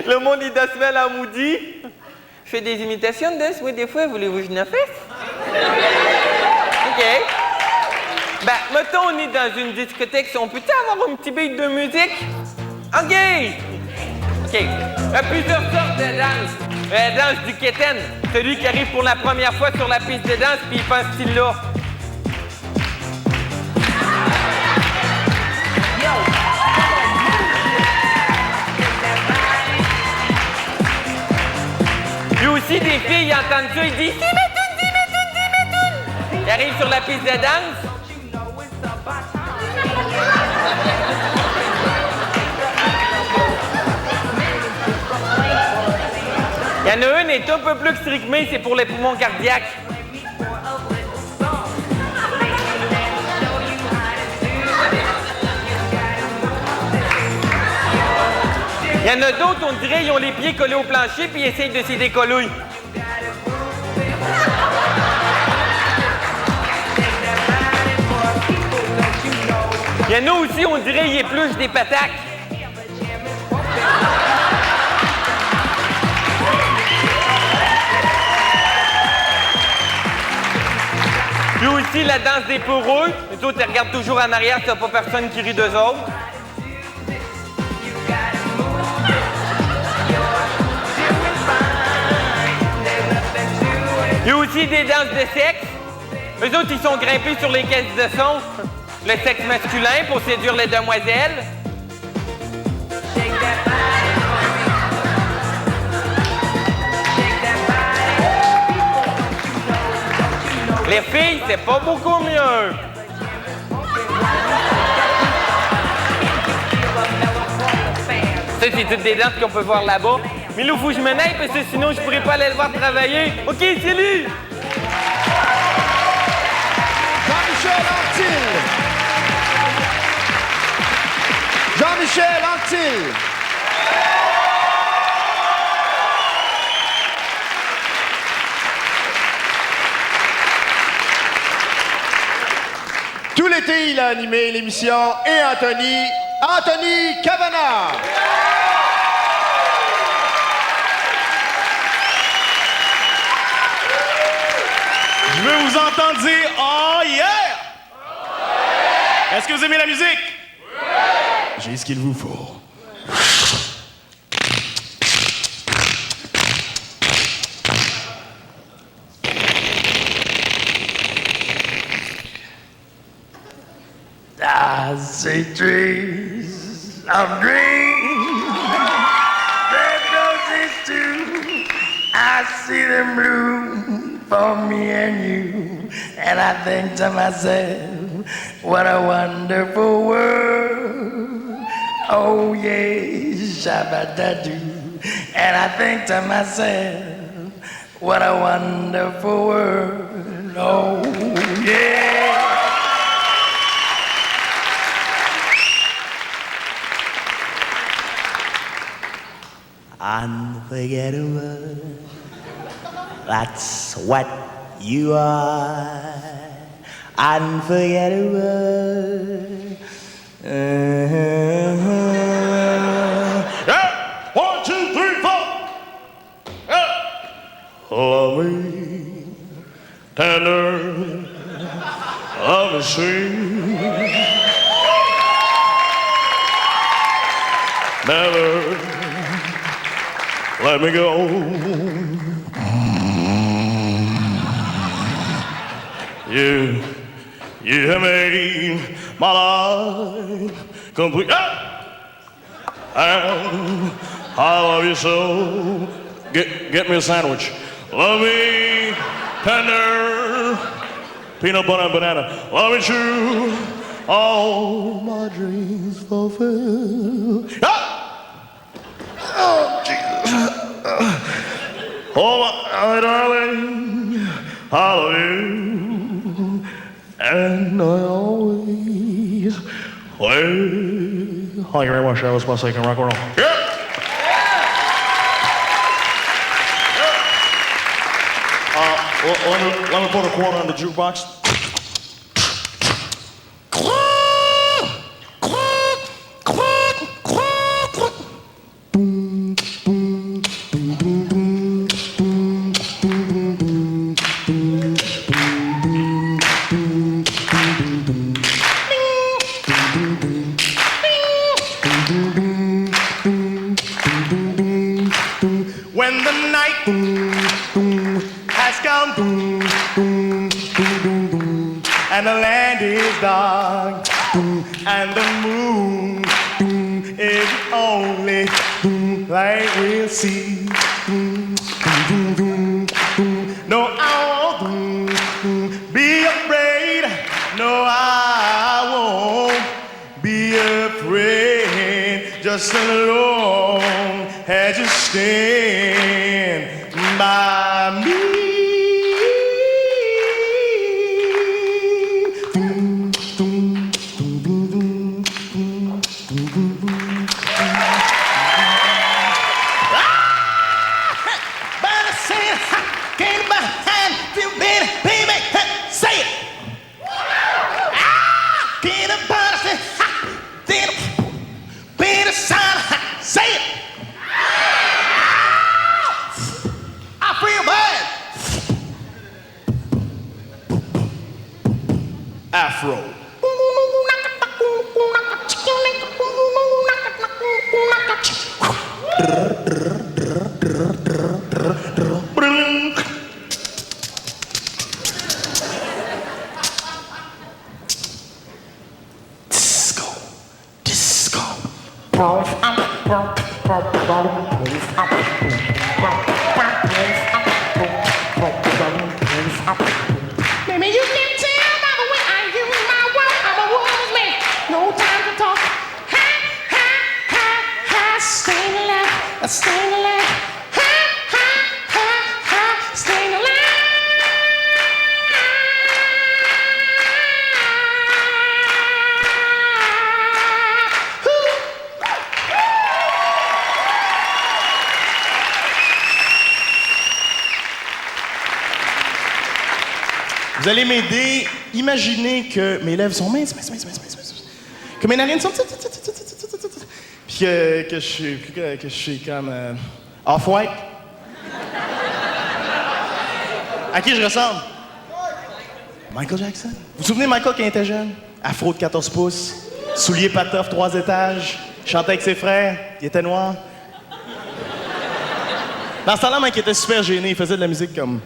O: Le monde, il danse mal en maudit. Je fais des imitations de danse, moi, des fois. Voulez-vous que je ne fasse? OK. Ben, mettons, on est dans une discothèque. On peut-tu avoir un petit beat de musique? OK! OK. Il y a plusieurs sortes de danse. La danse du keten. Celui qui arrive pour la première fois sur la piste de danse, puis il pense qu'il l'a. Il y a aussi des filles, ils entendent ça, ils disent « C'est ma toune, c'est ma toune, c'est ma toune! » Ils arrivent sur la piste de danse. Il y en a une, elle est un peu plus strictée, c'est pour les poumons cardiaques. Il y en a d'autres, on dirait, ils ont les pieds collés au plancher puis ils essayent de s'y décoller. Il y en a aussi, on dirait, ils épluchent des pataques. Puis aussi la danse des peureux. Les autres, ils regardent toujours en arrière, t'as pas personne qui rit d'eux autres. Il y a aussi des danses de sexe. Eux autres, ils sont grimpés sur les caisses de son. Le sexe masculin pour séduire les demoiselles. Les filles, c'est pas beaucoup mieux. Ça, c'est toutes des danses qu'on peut voir là-bas. Mais là, il faut que je me n'aille parce que sinon, je pourrais pas aller le voir travailler. OK, salut!
B: Jean-Michel Anctil! Jean-Michel Anctil! Tout l'été, il a animé l'émission Et Anthony Cavana!
A: Je veux vous entendre dire « Oh yeah! » Est-ce que vous aimez la musique? Oui! J'ai ce qu'il vous faut.
P: I see trees of green, red roses too. I see them bloom for me and you, and I think to myself, what a wonderful world. Oh yes, shabba-da-doo. And I think to myself, what a wonderful world. Oh yeah. Unforgettable, that's what you are. Unforgettable.
A: Yeah. 1, 2, 3, 4. Yeah. Love me tender, love me sweet. Never let me go. You have made my life complete. And I love you so. Get me a sandwich. Love me tender, peanut butter and banana. Love me true, all my dreams fulfill. Oh, Jesus. Oh, my darling, I love you, and I always will. Thank you very much. That was my second rock and roll. Yeah. Let me put a quarter on the jukebox.
P: When the night has come and the land is dark and the moon is the only light we'll see. No, I won't be afraid. No, I won't be afraid. Just as long as you stand by me. Afro.
Q: Maybe you can tell by the way I use my words, I'm a woman's man. No time to talk. Ha, ha, ha, ha, staying alive, staying alive. Ha, ha, ha, ha, staying alive.
P: Vous allez m'aider. Imaginez que mes lèvres sont minces, que mes narines sont... Puis que je suis comme... off-white. À qui je ressemble? Michael Jackson. Vous vous souvenez de Michael quand il était jeune? Afro de 14 pouces, souliers patoff 3 étages, chantait avec ses frères, il était noir. Dans ce temps-là, Mike était super gêné, il faisait de la musique comme...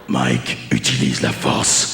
P: Mike utilise la force.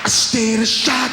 Q: I stayed a shot